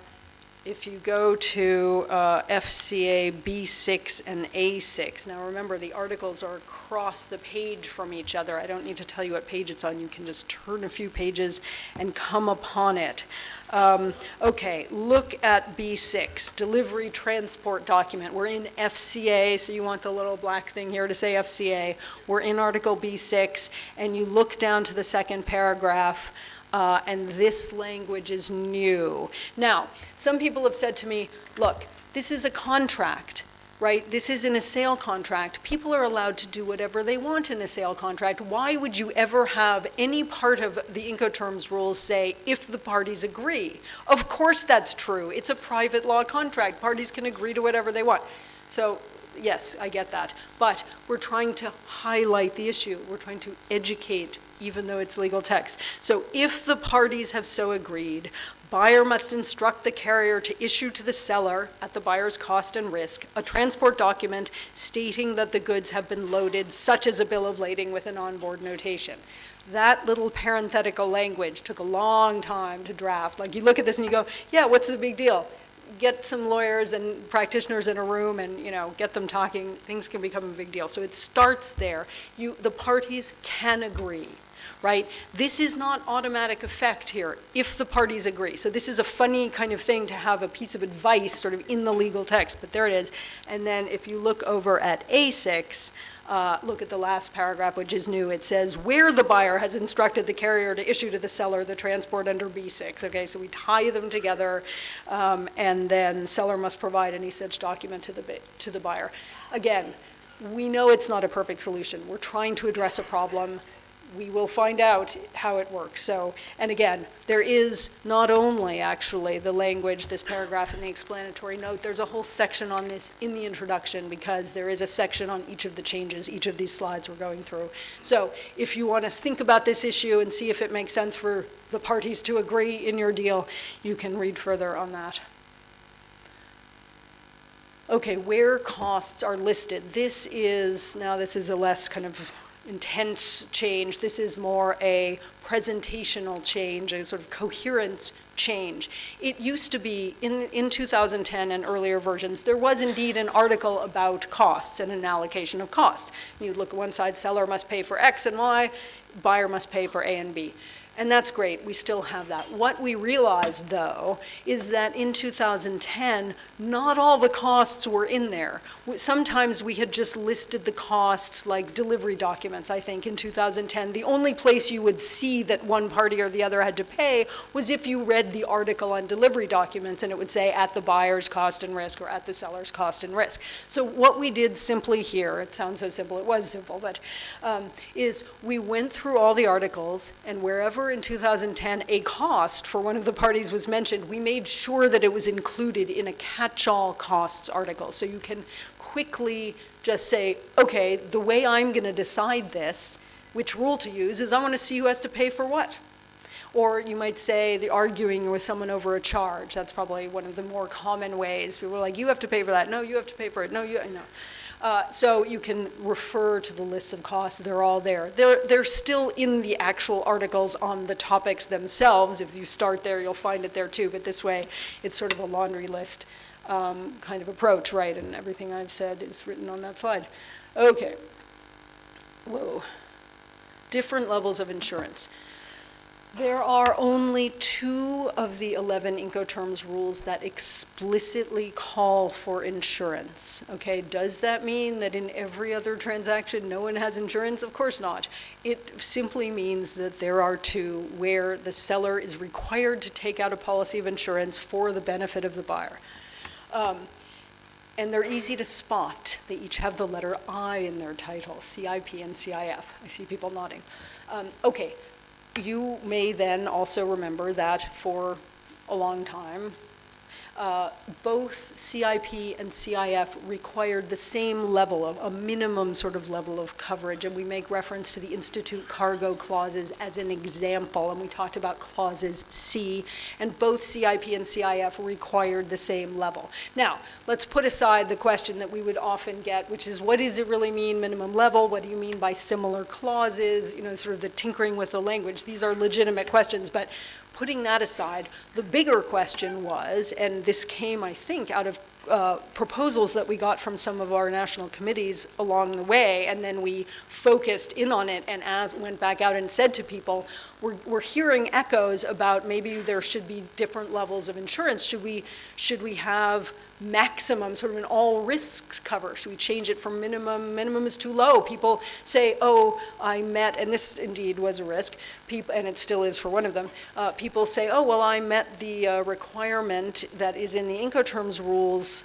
if you go to FCA B6 and A6, now remember the articles are across the page from each other. I don't need to tell you what page it's on. You can just turn a few pages and come upon it. Okay, look at B6, delivery transport document. We're in FCA, so you want the little black thing here to say FCA. We're in Article B6, and you look down to the second paragraph, and this language is new. Now, some people have said to me, look, this is a contract, right? This isn't a sale contract. People are allowed to do whatever they want in a sale contract. Why would you ever have any part of the Incoterms rules say, if the parties agree? Of course that's true. It's a private law contract. Parties can agree to whatever they want. So, yes, I get that. But we're trying to highlight the issue. We're trying to educate, even though it's legal text. So if the parties have so agreed, buyer must instruct the carrier to issue to the seller, at the buyer's cost and risk, a transport document stating that the goods have been loaded, such as a bill of lading with an onboard notation. That little parenthetical language took a long time to draft. Like, you look at this and you go, yeah, what's the big deal? Get some lawyers and practitioners in a room and, get them talking. Things can become a big deal. So it starts there. The parties can agree. Right? This is not automatic effect here if the parties agree. So this is a funny kind of thing to have a piece of advice sort of in the legal text, but there it is. And then if you look over at A6, look at the last paragraph, which is new. It says, where the buyer has instructed the carrier to issue to the seller the transport under B6. Okay, so we tie them together, and then seller must provide any such document to the buyer. Again, we know it's not a perfect solution. We're trying to address a problem. We will find out how it works. So, and again, there is not only actually the language, this paragraph in the explanatory note, there's a whole section on this in the introduction, because there is a section on each of the changes, each of these slides we're going through. So if you want to think about this issue and see if it makes sense for the parties to agree in your deal, you can read further on that. Okay, where costs are listed. This is a less kind of intense change. This is more a presentational change, a sort of coherence change. It used to be, in 2010 and earlier versions, there was indeed an article about costs and an allocation of cost. You'd look at one side, seller must pay for X and Y, buyer must pay for A and B. And that's great, we still have that. What we realized, though, is that in 2010, not all the costs were in there. Sometimes we had just listed the costs, like delivery documents, I think, in 2010. The only place you would see that one party or the other had to pay was if you read the article on delivery documents, and it would say at the buyer's cost and risk or at the seller's cost and risk. So what we did simply here, it sounds so simple, it was simple, but is we went through all the articles, and wherever in 2010 a cost for one of the parties was mentioned, we made sure that it was included in a catch-all costs article. So you can quickly just say, okay, the way I'm going to decide this, which rule to use, is I want to see who has to pay for what. Or you might say the arguing with someone over a charge. That's probably one of the more common ways. People are like, you have to pay for that. No, you have to pay for it. No, no. So you can refer to the list of costs. They're all there. They're still in the actual articles on the topics themselves. If you start there, you'll find it there too. But this way, it's sort of a laundry list kind of approach, right? And everything I've said is written on that slide. Okay. Whoa. Different levels of insurance. There are only 2 of the 11 Incoterms rules that explicitly call for insurance. Okay, does that mean that in every other transaction no one has insurance? Of course not. It simply means that there are 2 where the seller is required to take out a policy of insurance for the benefit of the buyer. And they're easy to spot. They each have the letter I in their title, CIP and CIF. I see people nodding. Okay. You may then also remember that for a long time, both CIP and CIF required the same level of, a minimum sort of level of coverage, and we make reference to the Institute cargo clauses as an example, and we talked about clauses C, and both CIP and CIF required the same level. Now, let's put aside the question that we would often get, which is, what does it really mean, minimum level? What do you mean by similar clauses? Sort of the tinkering with the language. These are legitimate questions, but putting that aside, the bigger question was, and this came, I think, out of proposals that we got from some of our national committees along the way, and then we focused in on it and went back out and said to people, we're hearing echoes about maybe there should be different levels of insurance. Should we have maximum, sort of an all risks cover? Should we change it from minimum is too low? People say, oh, I met, and this indeed was a risk, people, and it still is for one of them, people say, oh, well, I met the requirement that is in the Incoterms rules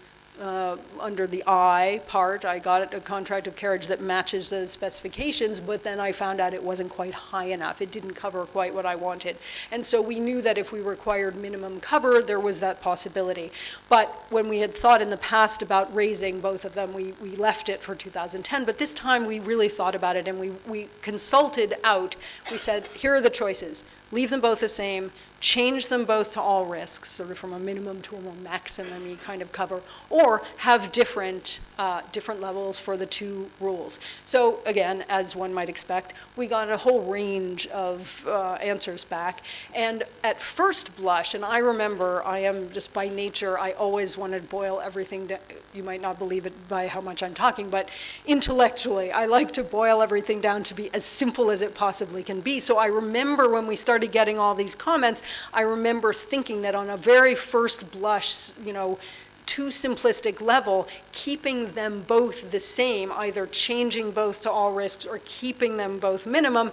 under the I part. I got a contract of carriage that matches the specifications, but then I found out it wasn't quite high enough. It didn't cover quite what I wanted. And so we knew that if we required minimum cover, there was that possibility. But when we had thought in the past about raising both of them, we left it for 2010. But this time we really thought about it, and we consulted out. We said, here are the choices. Leave them both the same, change them both to all risks, sort of from a minimum to a more maximum-y kind of cover, or have different levels for the two rules. So again, as one might expect, we got a whole range of answers back. And at first blush, and I remember, I am just by nature, I always want to boil everything down. You might not believe it by how much I'm talking, but intellectually, I like to boil everything down to be as simple as it possibly can be. So I remember when we started getting all these comments, I remember thinking that on a very first blush, too simplistic level, keeping them both the same, either changing both to all risks or keeping them both minimum,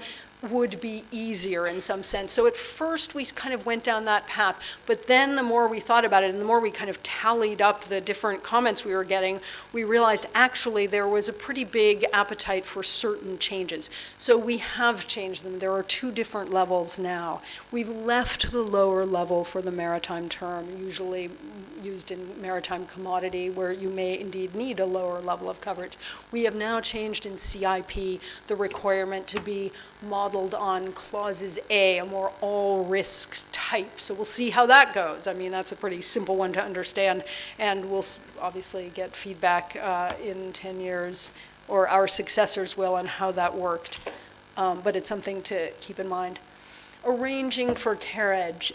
would be easier in some sense. So at first we kind of went down that path, but then the more we thought about it and the more we kind of tallied up the different comments we were getting, we realized actually there was a pretty big appetite for certain changes. So we have changed them. There are two different levels now. We've left the lower level for the maritime term, usually used in maritime commodity, where you may indeed need a lower level of coverage. We have now changed in CIP the requirement to be modeled on clauses A, a more all risks type. So we'll see how that goes. I mean, that's a pretty simple one to understand, and we'll obviously get feedback in 10 years, or our successors will, on how that worked. But it's something to keep in mind. Arranging for carriage.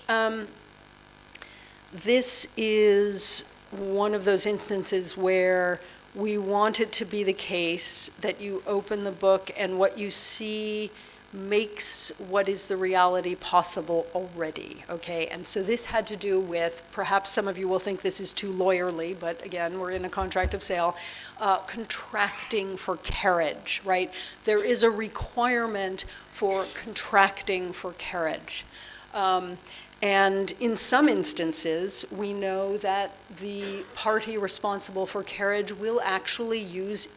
This is one of those instances where we want it to be the case that you open the book and what you see makes what is the reality possible already, okay? And so this had to do with, perhaps some of you will think this is too lawyerly, but again, we're in a contract of sale, contracting for carriage, right? There is a requirement for contracting for carriage. And in some instances, we know that the party responsible for carriage will actually use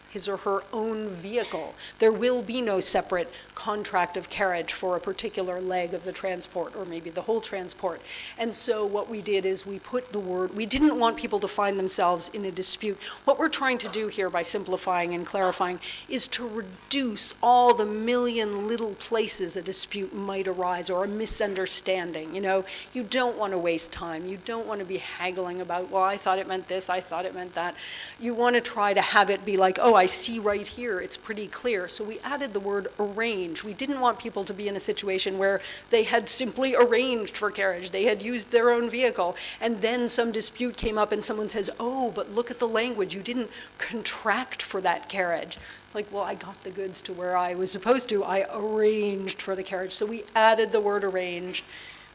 his or her own vehicle. There will be no separate contract of carriage for a particular leg of the transport, or maybe the whole transport. And so what we did is we put the word, we didn't want people to find themselves in a dispute. What we're trying to do here by simplifying and clarifying is to reduce all the million little places a dispute might arise, or a misunderstanding. You don't want to waste time. You don't want to be haggling about, well, I thought it meant this, I thought it meant that. You want to try to have it be like, oh, I see right here, it's pretty clear. So we added the word arrange. We didn't want people to be in a situation where they had simply arranged for carriage. They had used their own vehicle, and then some dispute came up and someone says, oh, but look at the language. You didn't contract for that carriage. Like, well, I got the goods to where I was supposed to. I arranged for the carriage. So we added the word arrange.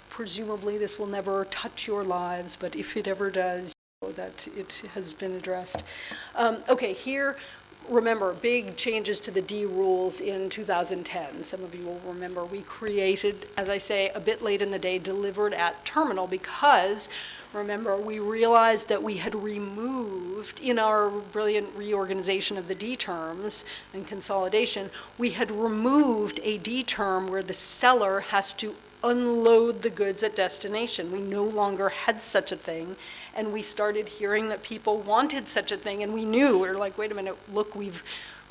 Presumably this will never touch your lives, but if it ever does, you know that it has been addressed. Okay, here, remember, big changes to the D rules in 2010. Some of you will remember we created, as I say, a bit late in the day, delivered at terminal, because, remember, we realized that we had removed, in our brilliant reorganization of the D terms and consolidation, we had removed a D term where the seller has to unload the goods at destination. We no longer had such a thing, and we started hearing that people wanted such a thing, and we knew, we were like, wait a minute, look, we've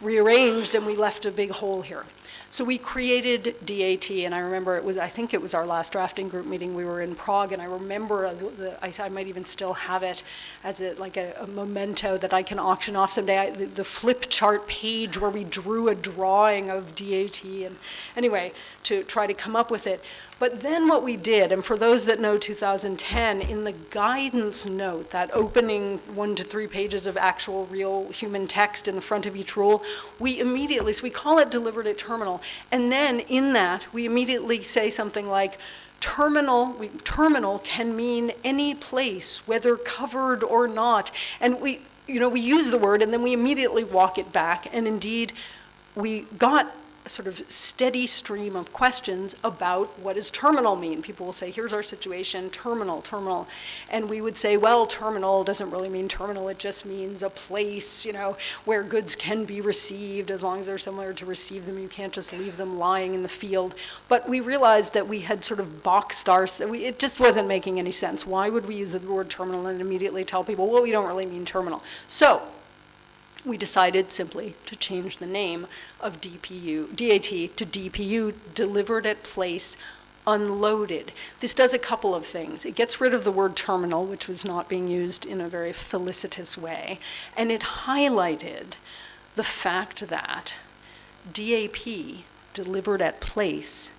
rearranged and we left a big hole here. So we created DAT, and I remember I think it was our last drafting group meeting. We were in Prague, and I remember I might even still have it as a memento that I can auction off someday. The flip chart page where we drew a drawing of DAT, and anyway, to try to come up with it. But then what we did, and for those that know 2010, in the guidance note, that opening 1 to 3 pages of actual real human text in the front of each rule, we immediately, so we call it delivered at terminal, and then in that, we immediately say something like, terminal can mean any place, whether covered or not, and we use the word, and then we immediately walk it back, and indeed, we got a sort of steady stream of questions about what does terminal mean. People will say, here's our situation, terminal. And we would say, well, terminal doesn't really mean terminal, it just means a place, where goods can be received. As long as there's somewhere to receive them, you can't just leave them lying in the field. But we realized that we had sort of boxed it just wasn't making any sense. Why would we use the word terminal and immediately tell people, well, we don't really mean terminal? So we decided simply to change the name of DAT to DPU, delivered at place, unloaded. This does a couple of things. It gets rid of the word terminal, which was not being used in a very felicitous way, and it highlighted the fact that DAP, delivered at place,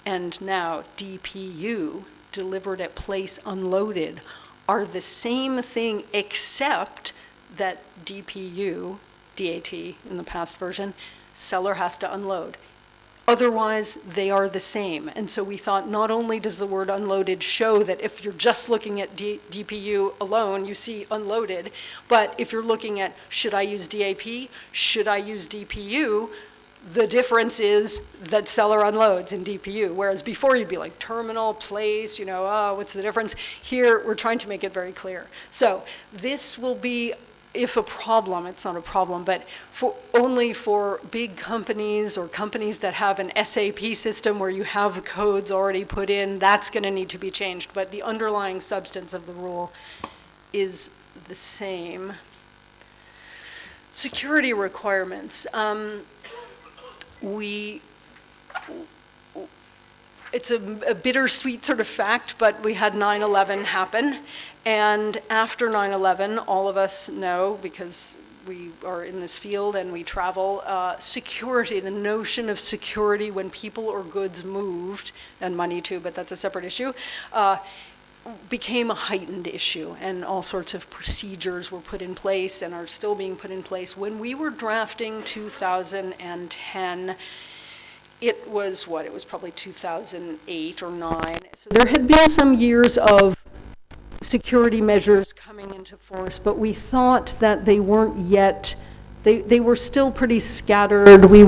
and now DPU, delivered at place, unloaded, are the same thing, except that DPU, DAT in the past version, seller has to unload. Otherwise, they are the same. And so we thought not only does the word unloaded show that if you're just looking at DPU alone, you see unloaded, but if you're looking at should I use DAP, should I use DPU, the difference is that seller unloads in DPU, whereas before you'd be like terminal, place, what's the difference? Here, we're trying to make it very clear. So this will be, if a problem, it's not a problem, but only for big companies or companies that have an SAP system where you have the codes already put in, that's going to need to be changed. But the underlying substance of the rule is the same. Security requirements. It's a bittersweet sort of fact, but we had 9/11 happen. And after 9/11, all of us know, because we are in this field and we travel, security, the notion of security when people or goods moved, and money too, but that's a separate issue, became a heightened issue, and all sorts of procedures were put in place and are still being put in place. When we were drafting 2010, it was probably 2008 or 9. So there had been some years of security measures coming into force, but we thought that they weren't yet, they were still pretty scattered. We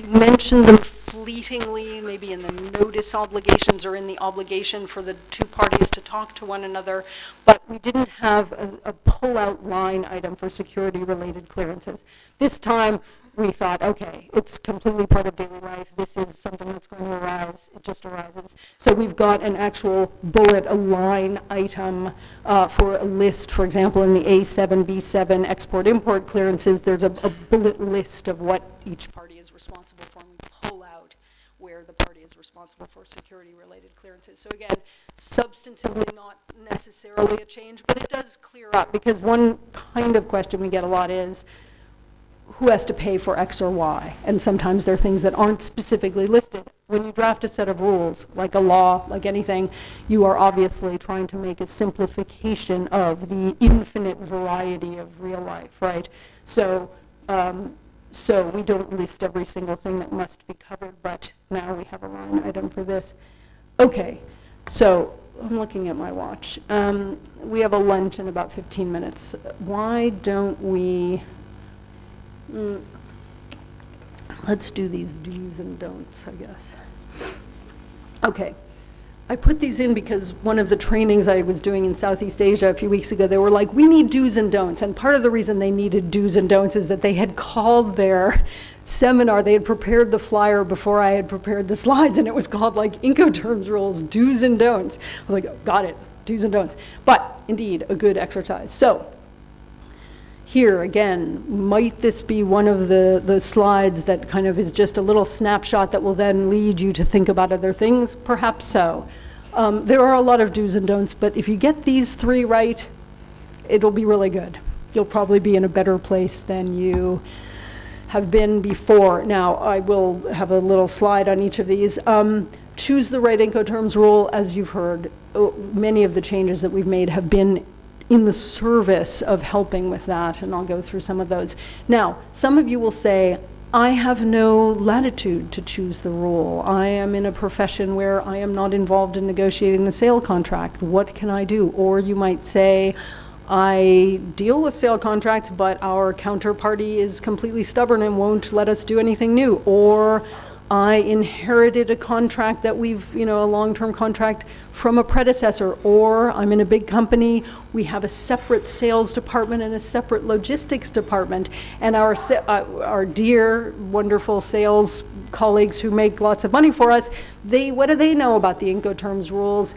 mentioned them fleetingly, maybe in the notice obligations or in the obligation for the two parties to talk to one another, but we didn't have a pull-out line item for security-related clearances. This time, we thought, okay, it's completely part of daily life. This is something that's going to arise. It just arises. So we've got an actual bullet, a line item for a list. For example, in the A7, B7 export-import clearances, there's a bullet list of what each party is responsible for, and we pull out where the party is responsible for security-related clearances. So again, substantively not necessarily a change, but it does clear up, because one kind of question we get a lot is, who has to pay for X or Y? And sometimes there are things that aren't specifically listed. When you draft a set of rules, like a law, like anything, you are obviously trying to make a simplification of the infinite variety of real life, right? So we don't list every single thing that must be covered, but now we have a line item for this. Okay, so I'm looking at my watch. We have a lunch in about 15 minutes. Why don't we... let's do these do's and don'ts, I guess. Okay, I put these in because one of the trainings I was doing in Southeast Asia a few weeks ago, they were like, we need do's and don'ts. And part of the reason they needed do's and don'ts is that they had called their seminar, they had prepared the flyer before I had prepared the slides, and it was called like Incoterms rules, do's and don'ts. I was like, oh, got it, do's and don'ts. But indeed, a good exercise. So, here again, might this be one of the slides that kind of is just a little snapshot that will then lead you to think about other things? Perhaps so. There are a lot of do's and don'ts, but if you get these three right, it'll be really good. You'll probably be in a better place than you have been before. Now, I will have a little slide on each of these. choose the right Incoterms rule. As you've heard, many of the changes that we've made have been in the service of helping with that, and I'll go through some of those. Now, some of you will say, I have no latitude to choose the rule. I am in a profession where I am not involved in negotiating the sale contract. What can I do? Or you might say, I deal with sale contracts, but our counterparty is completely stubborn and won't let us do anything new. Or I inherited a contract that a long-term contract from a predecessor. Or I'm in a big company, we have a separate sales department and a separate logistics department. And our dear, wonderful sales colleagues who make lots of money for us, what do they know about the Incoterms rules?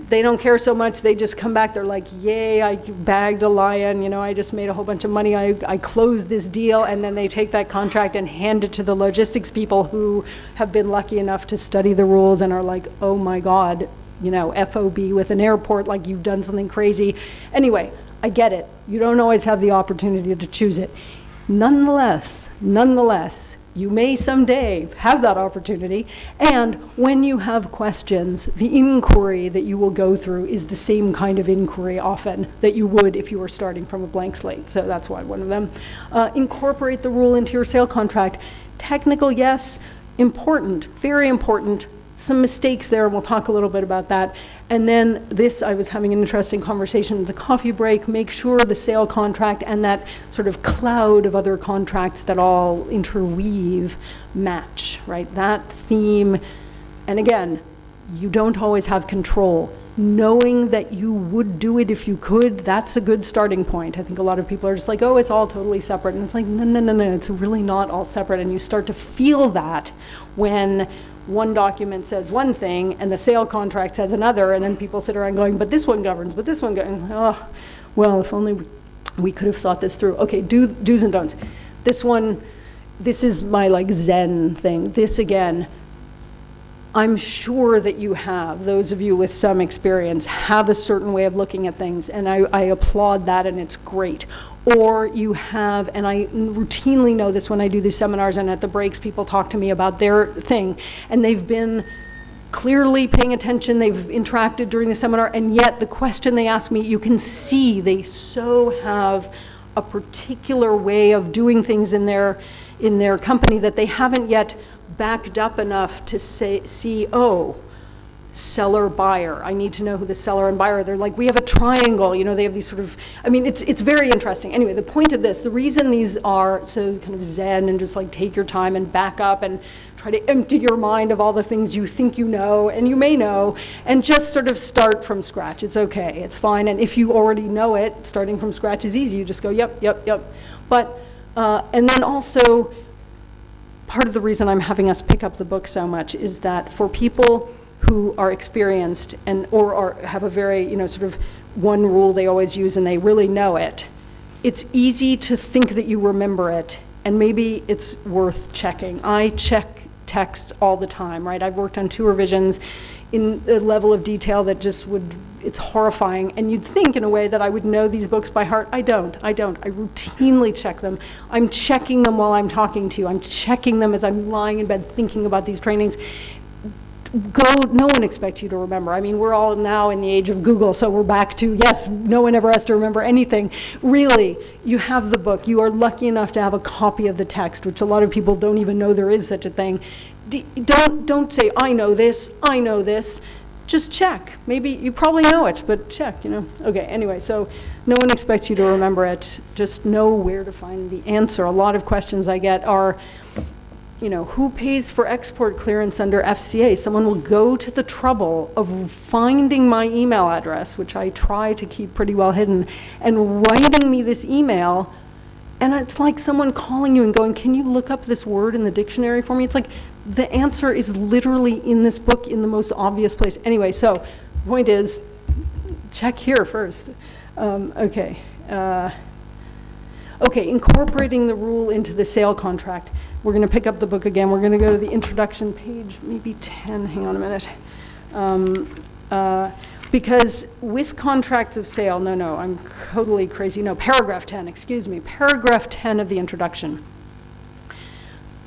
They don't care so much. They just come back, they're like, yay, I bagged a lion, I just made a whole bunch of money, I closed this deal, and then they take that contract and hand it to the logistics people who have been lucky enough to study the rules and are like, oh my God, FOB with an airport, like you've done something crazy. Anyway, I get it. You don't always have the opportunity to choose it. Nonetheless, you may someday have that opportunity, and when you have questions, the inquiry that you will go through is the same kind of inquiry often that you would if you were starting from a blank slate. So that's why one of them. Incorporate the rule into your sale contract. Technical, yes. Important, very important. Some mistakes there, and we'll talk a little bit about that. And then I was having an interesting conversation at the coffee break. Make sure the sale contract and that sort of cloud of other contracts that all interweave match, right? That theme. And again, you don't always have control. Knowing that you would do it if you could, that's a good starting point. I think a lot of people are just like, oh, it's all totally separate. And it's like, no, it's really not all separate. And you start to feel that when one document says one thing and the sale contract says another, and then people sit around going, but this one governs, but this one governs. Oh, well, if only we could have thought this through. Okay, do's and don'ts. This is my Zen thing. This again, I'm sure that you have, those of you with some experience, have a certain way of looking at things, and I applaud that, and it's great. Or you have, and I routinely know this when I do these seminars and at the breaks, people talk to me about their thing, and they've been clearly paying attention, they've interacted during the seminar, and yet the question they ask me, you can see they so have a particular way of doing things in their company that they haven't yet backed up enough to see, oh, seller buyer, I need to know who the seller and buyer are. They're like, we have a triangle, they have these sort of, it's very interesting. Anyway, the point of this, the reason these are so kind of Zen and just take your time and back up and try to empty your mind of all the things you think you know and you may know, and just sort of start from scratch. It's okay, it's fine. And if you already know it, starting from scratch is easy. You just go, yep. But, and then also, part of the reason I'm having us pick up the book so much is that for people who are experienced or have a very, sort of one rule they always use and they really know it, it's easy to think that you remember it, and maybe it's worth checking. I check text all the time, right? I've worked on 2 revisions in a level of detail that just it's horrifying, and you'd think in a way that I would know these books by heart. I don't. I routinely check them. I'm checking them while I'm talking to you. I'm checking them as I'm lying in bed thinking about these trainings. No one expects you to remember. We're all now in the age of Google, so we're back to, yes, no one ever has to remember anything. Really, you have the book. You are lucky enough to have a copy of the text, which a lot of people don't even know there is such a thing. Don't say, I know this. Just check. Maybe you probably know it, but check, Okay, anyway, so no one expects you to remember it. Just know where to find the answer. A lot of questions I get are, who pays for export clearance under FCA? Someone will go to the trouble of finding my email address, which I try to keep pretty well hidden, and writing me this email, and it's like someone calling you and going, can you look up this word in the dictionary for me? It's like, the answer is literally in this book in the most obvious place. Anyway, so the point is, check here first. Okay, incorporating the rule into the sale contract. We're going to pick up the book again. We're going to go to the introduction page, maybe 10. Hang on a minute. Because with contracts of sale, no, I'm totally crazy. No, paragraph 10, excuse me. Paragraph 10 of the introduction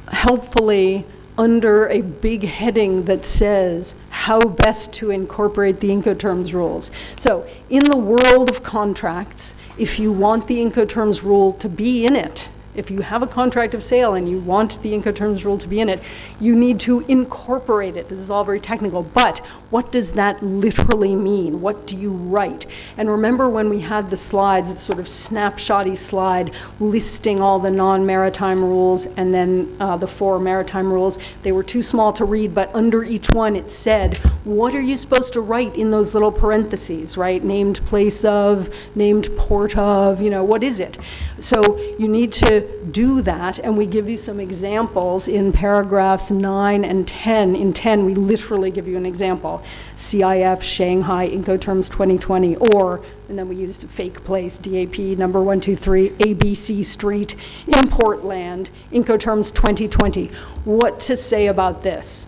helpfully under a big heading that says how best to incorporate the Incoterms rules. So in the world of contracts, if you want the Incoterms rule to be in it, if you have a contract of sale and you want the Incoterms rule to be in it, you need to incorporate it. This is all very technical, but what does that literally mean? What do you write? And remember when we had the slides, it's sort of snapshotty slide listing all the non-maritime rules and then the 4 maritime rules. They were too small to read, but under each one it said, what are you supposed to write in those little parentheses, right? Named place of, named port of, what is it? So you need to do that, and we give you some examples in paragraphs 9 and 10. In 10, we literally give you an example. CIF, Shanghai, Incoterms 2020, and then we used fake place, DAP, number 123, ABC Street, import land, Incoterms 2020. What to say about this?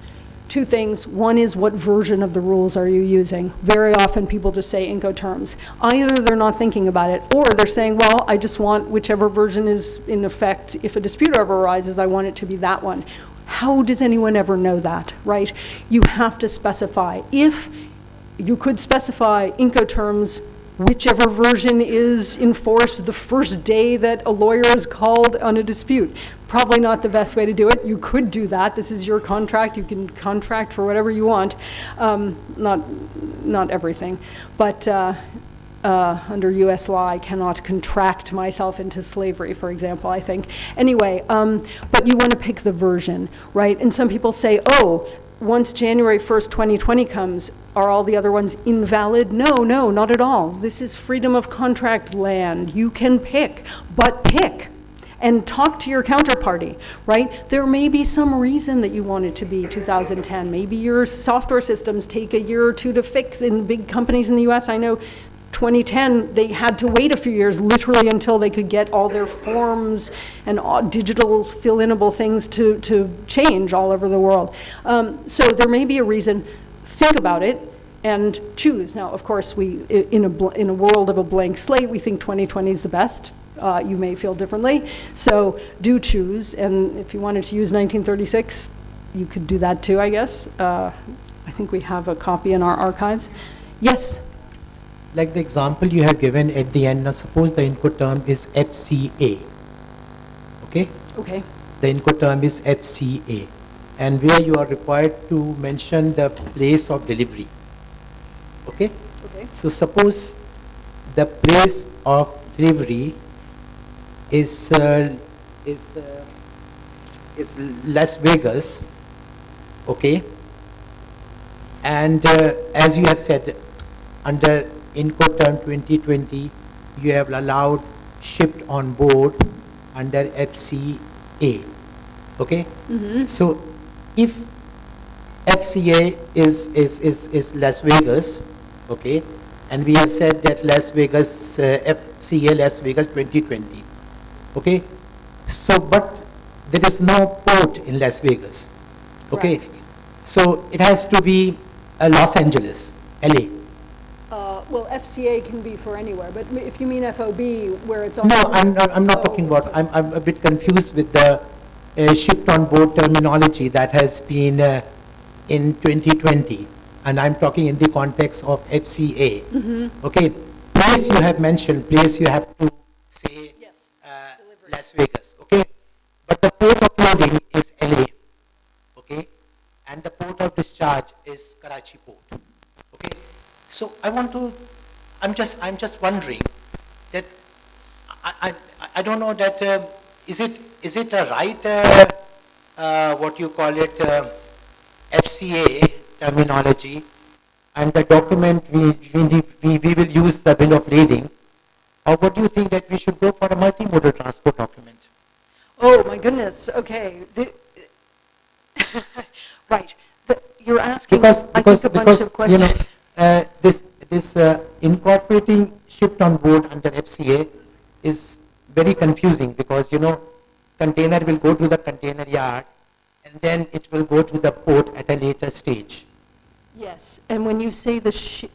2 things. One is, what version of the rules are you using? Very often people just say Incoterms. Either they're not thinking about it, or they're saying, well, I just want whichever version is in effect. If a dispute ever arises, I want it to be that one. How does anyone ever know that, right? You have to specify. If you could specify Incoterms, whichever version is in force the first day that a lawyer is called on a dispute. Probably not the best way to do it. You could do that. This is your contract. You can contract for whatever you want. Not everything. But under US law, I cannot contract myself into slavery, for example, I think. Anyway, but you want to pick the version, right? And some people say, oh, once January 1st, 2020 comes, are all the other ones invalid? No, not at all. This is freedom of contract land. You can pick, but pick. And talk to your counterparty, right? There may be some reason that you want it to be 2010. Maybe your software systems take a year or 2 to fix. In big companies in the US, I know 2010, they had to wait a few years, literally until they could get all their forms and digital fill-inable things to change all over the world. So there may be a reason. Think about it and choose. Now, of course, in a world of a blank slate, we think 2020 is the best. You may feel differently. So do choose. And if you wanted to use 1936, you could do that too, I guess. I think we have a copy in our archives. Yes? Like the example you have given at the end, now suppose the Incoterm is FCA. Okay? Okay. The Incoterm is FCA. And where you are required to mention the place of delivery. Okay? Okay. So suppose the place of delivery is Las Vegas, okay, and as you have said, under Incoterm 2020, you have allowed shipped on board under FCA, okay. Mm-hmm. So if FCA is Las Vegas, okay, and we have said that Las Vegas FCA Las Vegas 2020. Okay, so but there is no port in Las Vegas. Okay, Correct. so it has to be Los Angeles, LA. Well, FCA can be for anywhere, but if you mean FOB, where it's all... No, I'm not talking about. I'm a bit confused with the shipped on board terminology that has been in 2020, and I'm talking in the context of FCA. Mm-hmm. Okay, place you have mentioned, place you have to say. Yes. Las Vegas, okay, but the port of loading is LA, okay, and the port of discharge is Karachi port, okay. So I'm just wondering that I don't know that is it a right what you call it FCA terminology, and the document we will use the bill of lading. Or what do you think that we should go for a multimodal transport document? Oh my goodness, okay. Right, you're asking, I think, a bunch of questions. You know, this incorporating shipped on board under FCA is very confusing because, you know, container will go to the container yard and then it will go to the port at a later stage. Yes, and when you say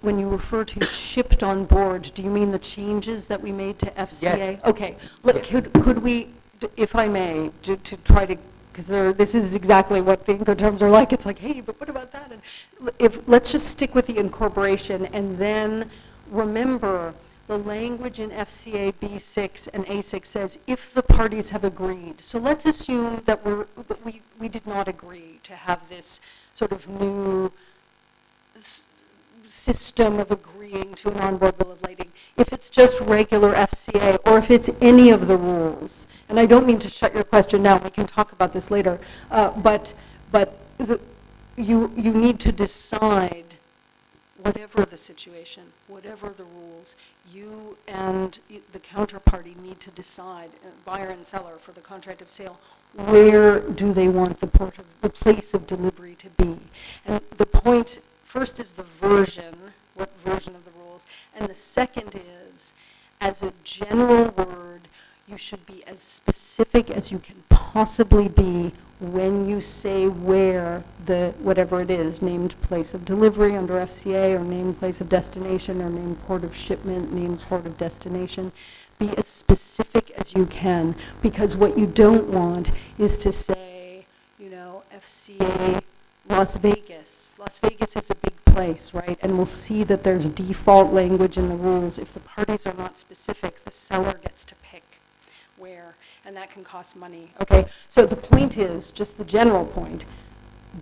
when you refer to shipped on board, do you mean the changes that we made to FCA? Yes. Okay, Yes. could we, if I may, to try to because this is exactly what the Incoterms are like. It's like, hey, but what about that? And let's just stick with the incorporation, and then remember the language in FCA B6 and A6 says if the parties have agreed. So let's assume that we did not agree to have this sort of new system of agreeing to an on-board bill of lading. If it's just regular FCA, or if it's any of the rules, and I don't mean to shut your question down, we can talk about this later, but you need to decide, whatever the situation, whatever the rules, you and the counterparty need to decide, buyer and seller for the contract of sale, where do they want the place of delivery to be. And the point first is the version, what version of the rules, and the second is, as a general word, you should be as specific as you can possibly be when you say where the, whatever it is, named place of delivery under FCA, or named place of destination, or named port of shipment, named port of destination. Be as specific as you can, because what you don't want is to say, you know, FCA Las Vegas. Las Vegas is a big place, right? And we'll see that there's default language in the rules. If the parties are not specific, the seller gets to pick where, and that can cost money. Okay, so the point is, just the general point,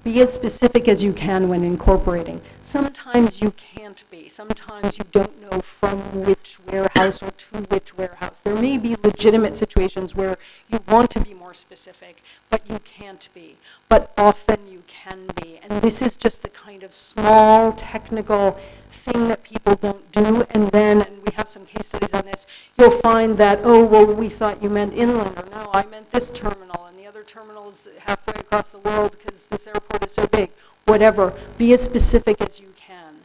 be as specific as you can when incorporating. Sometimes you can't be. Sometimes you don't know from which warehouse or to which warehouse. There may be legitimate situations where you want to be more specific, but you can't be. But often you can be. And this is just the kind of small technical thing that people don't do. And then, and we have some case studies on this, you'll find that, oh, well, we thought you meant inland, or no, I meant this terminal, and the other terminal is halfway across the world because this airport is so big. Whatever. Be as specific as you can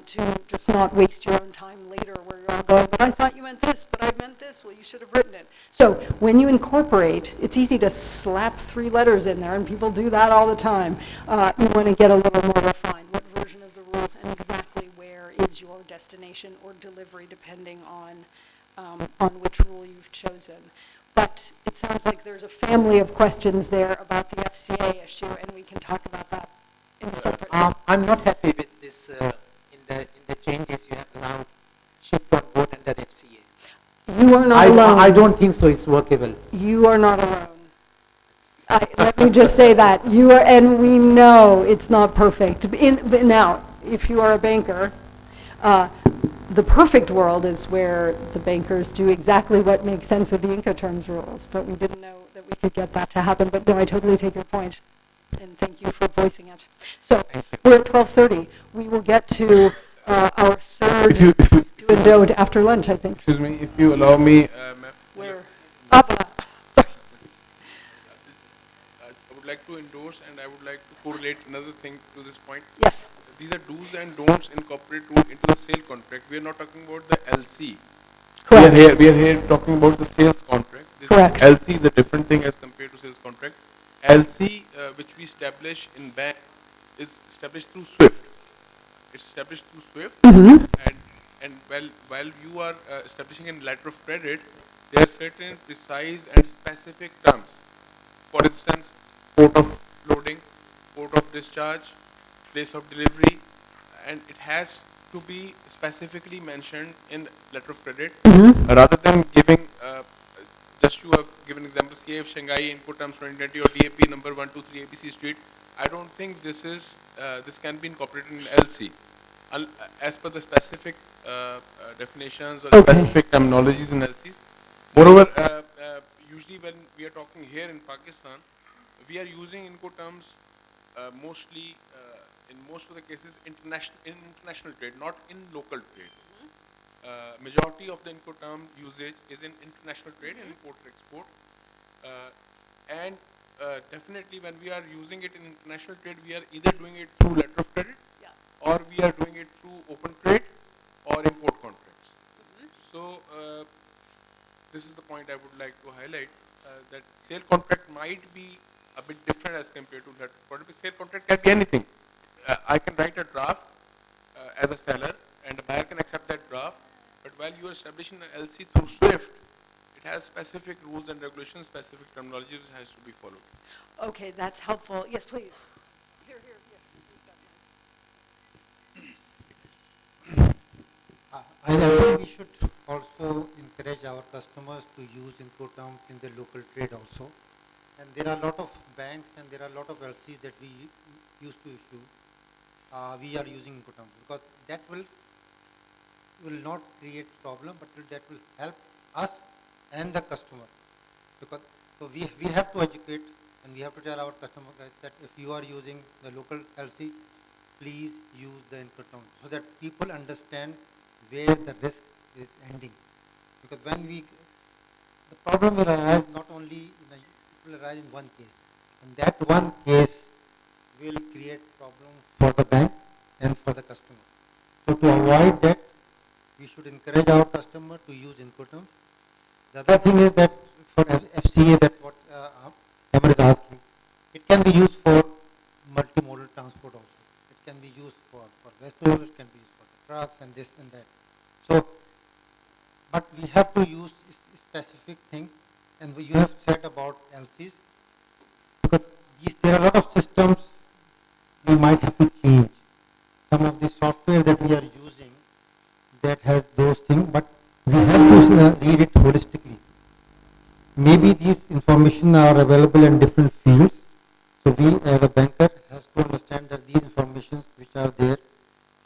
to just not waste your own time later where you're all going, but I thought you meant this, but I meant this. Well, you should have written it. So when you incorporate, it's easy to slap 3 letters in there, and people do that all the time. You want to get a little more refined. What version of the rules and exactly where is your destination or delivery, depending on which rule you've chosen. But it sounds like there's a family of questions there about the FCA issue, and we can talk about that in a separate. I'm not happy with this in the changes you have allowed shipped on board under FCA. You are not alone. I don't think so. It's workable. You are not alone. Let me just say that you are, and we know it's not perfect. Now, if you are a banker, the perfect world is where the bankers do exactly what makes sense of the Incoterms rules, but we didn't know that we could get that to happen. But no, I totally take your point, and thank you for voicing it. So we're at 12:30. We will get to our third do and don't after lunch, I think. Excuse me, if you allow me, ma'am. Where? Up. Sorry. I would like to endorse, and I would like to correlate another thing to this point. Yes. These are do's and don'ts in corporate rule into the sale contract. We are not talking about the LC. Correct. We are here talking about the sales contract. This Correct. LC is a different thing as compared to sales contract. LC, which we establish in bank, is established through SWIFT. It's established through SWIFT, and while you are establishing a letter of credit, there are certain precise and specific terms. For instance, port of loading, port of discharge, place of delivery, and it has to be specifically mentioned in letter of credit, rather than giving, just you have given example, CAF Shanghai Incoterms 2020 or DAP number 123 ABC Street. I don't think this is this can be incorporated in LC as per the specific definitions or specific terminologies in LCs. Moreover, usually when we are talking here in Pakistan, we are using Incoterms mostly in most of the cases international trade, not in local trade. Majority of the Incoterm usage is in international trade and import or export. And definitely when we are using it in international trade, we are either doing it through letter of credit, or we are doing it through open trade or import contracts. So this is the point I would like to highlight, that sale contract might be a bit different as compared to letter of credit. Sale contract can be anything. I can write a draft as a seller, and the buyer can accept that draft. But while you are establishing an LC through SWIFT, it has specific rules and regulations, specific terminology which has to be followed. Okay, that's helpful. Yes, please. Here, yes. I think we should also encourage our customers to use Incoterms in the local trade also. And there are a lot of banks and there are a lot of LCs that we used to issue. We are using Incoterms because that will not create problem, but that will help us and the customer. Because so we have to educate and we have to tell our customer guys that if you are using the local LC, please use the Incoterms so that people understand where the risk is ending. Because when the problem will arise not only it will arise in one case, and that one case will create problem for the bank and for the customer. So to avoid that, we should encourage our customer to use Incoterms. The other thing is that for FCA, that what Amar is asking, it can be used for multimodal transport also. It can be used for vessels, it can be used for the trucks and this and that. So, but we have to use specific thing, and you have said about LCs, because there are a lot of systems we might have to change. Some of the software that we are using that has those things, but we have to read it holistically. Maybe these information are available in different fields. So we as a banker has to understand that these informations which are there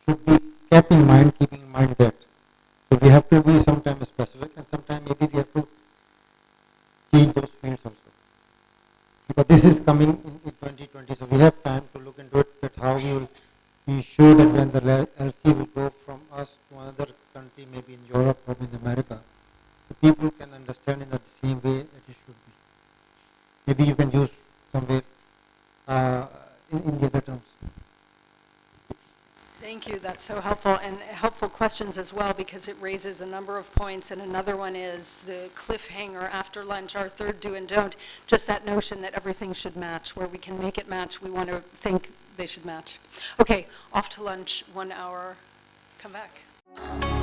should be kept in mind, keeping in mind that. So we have to be sometimes specific and sometimes maybe we have to change those fields also. Because this is coming in 2020, so we have time to look into it, that how we will ensure that when the LC will go from us to another country, maybe in Europe or in America, the people can understand in the same way that it should be. Maybe you can use somewhere in the other terms. Thank you, that's so helpful, and helpful questions as well, because it raises a number of points, and another one is the cliffhanger after lunch, our third do and don't, just that notion that everything should match. Where we can make it match, we want to think they should match. Okay, off to lunch, 1 hour, come back.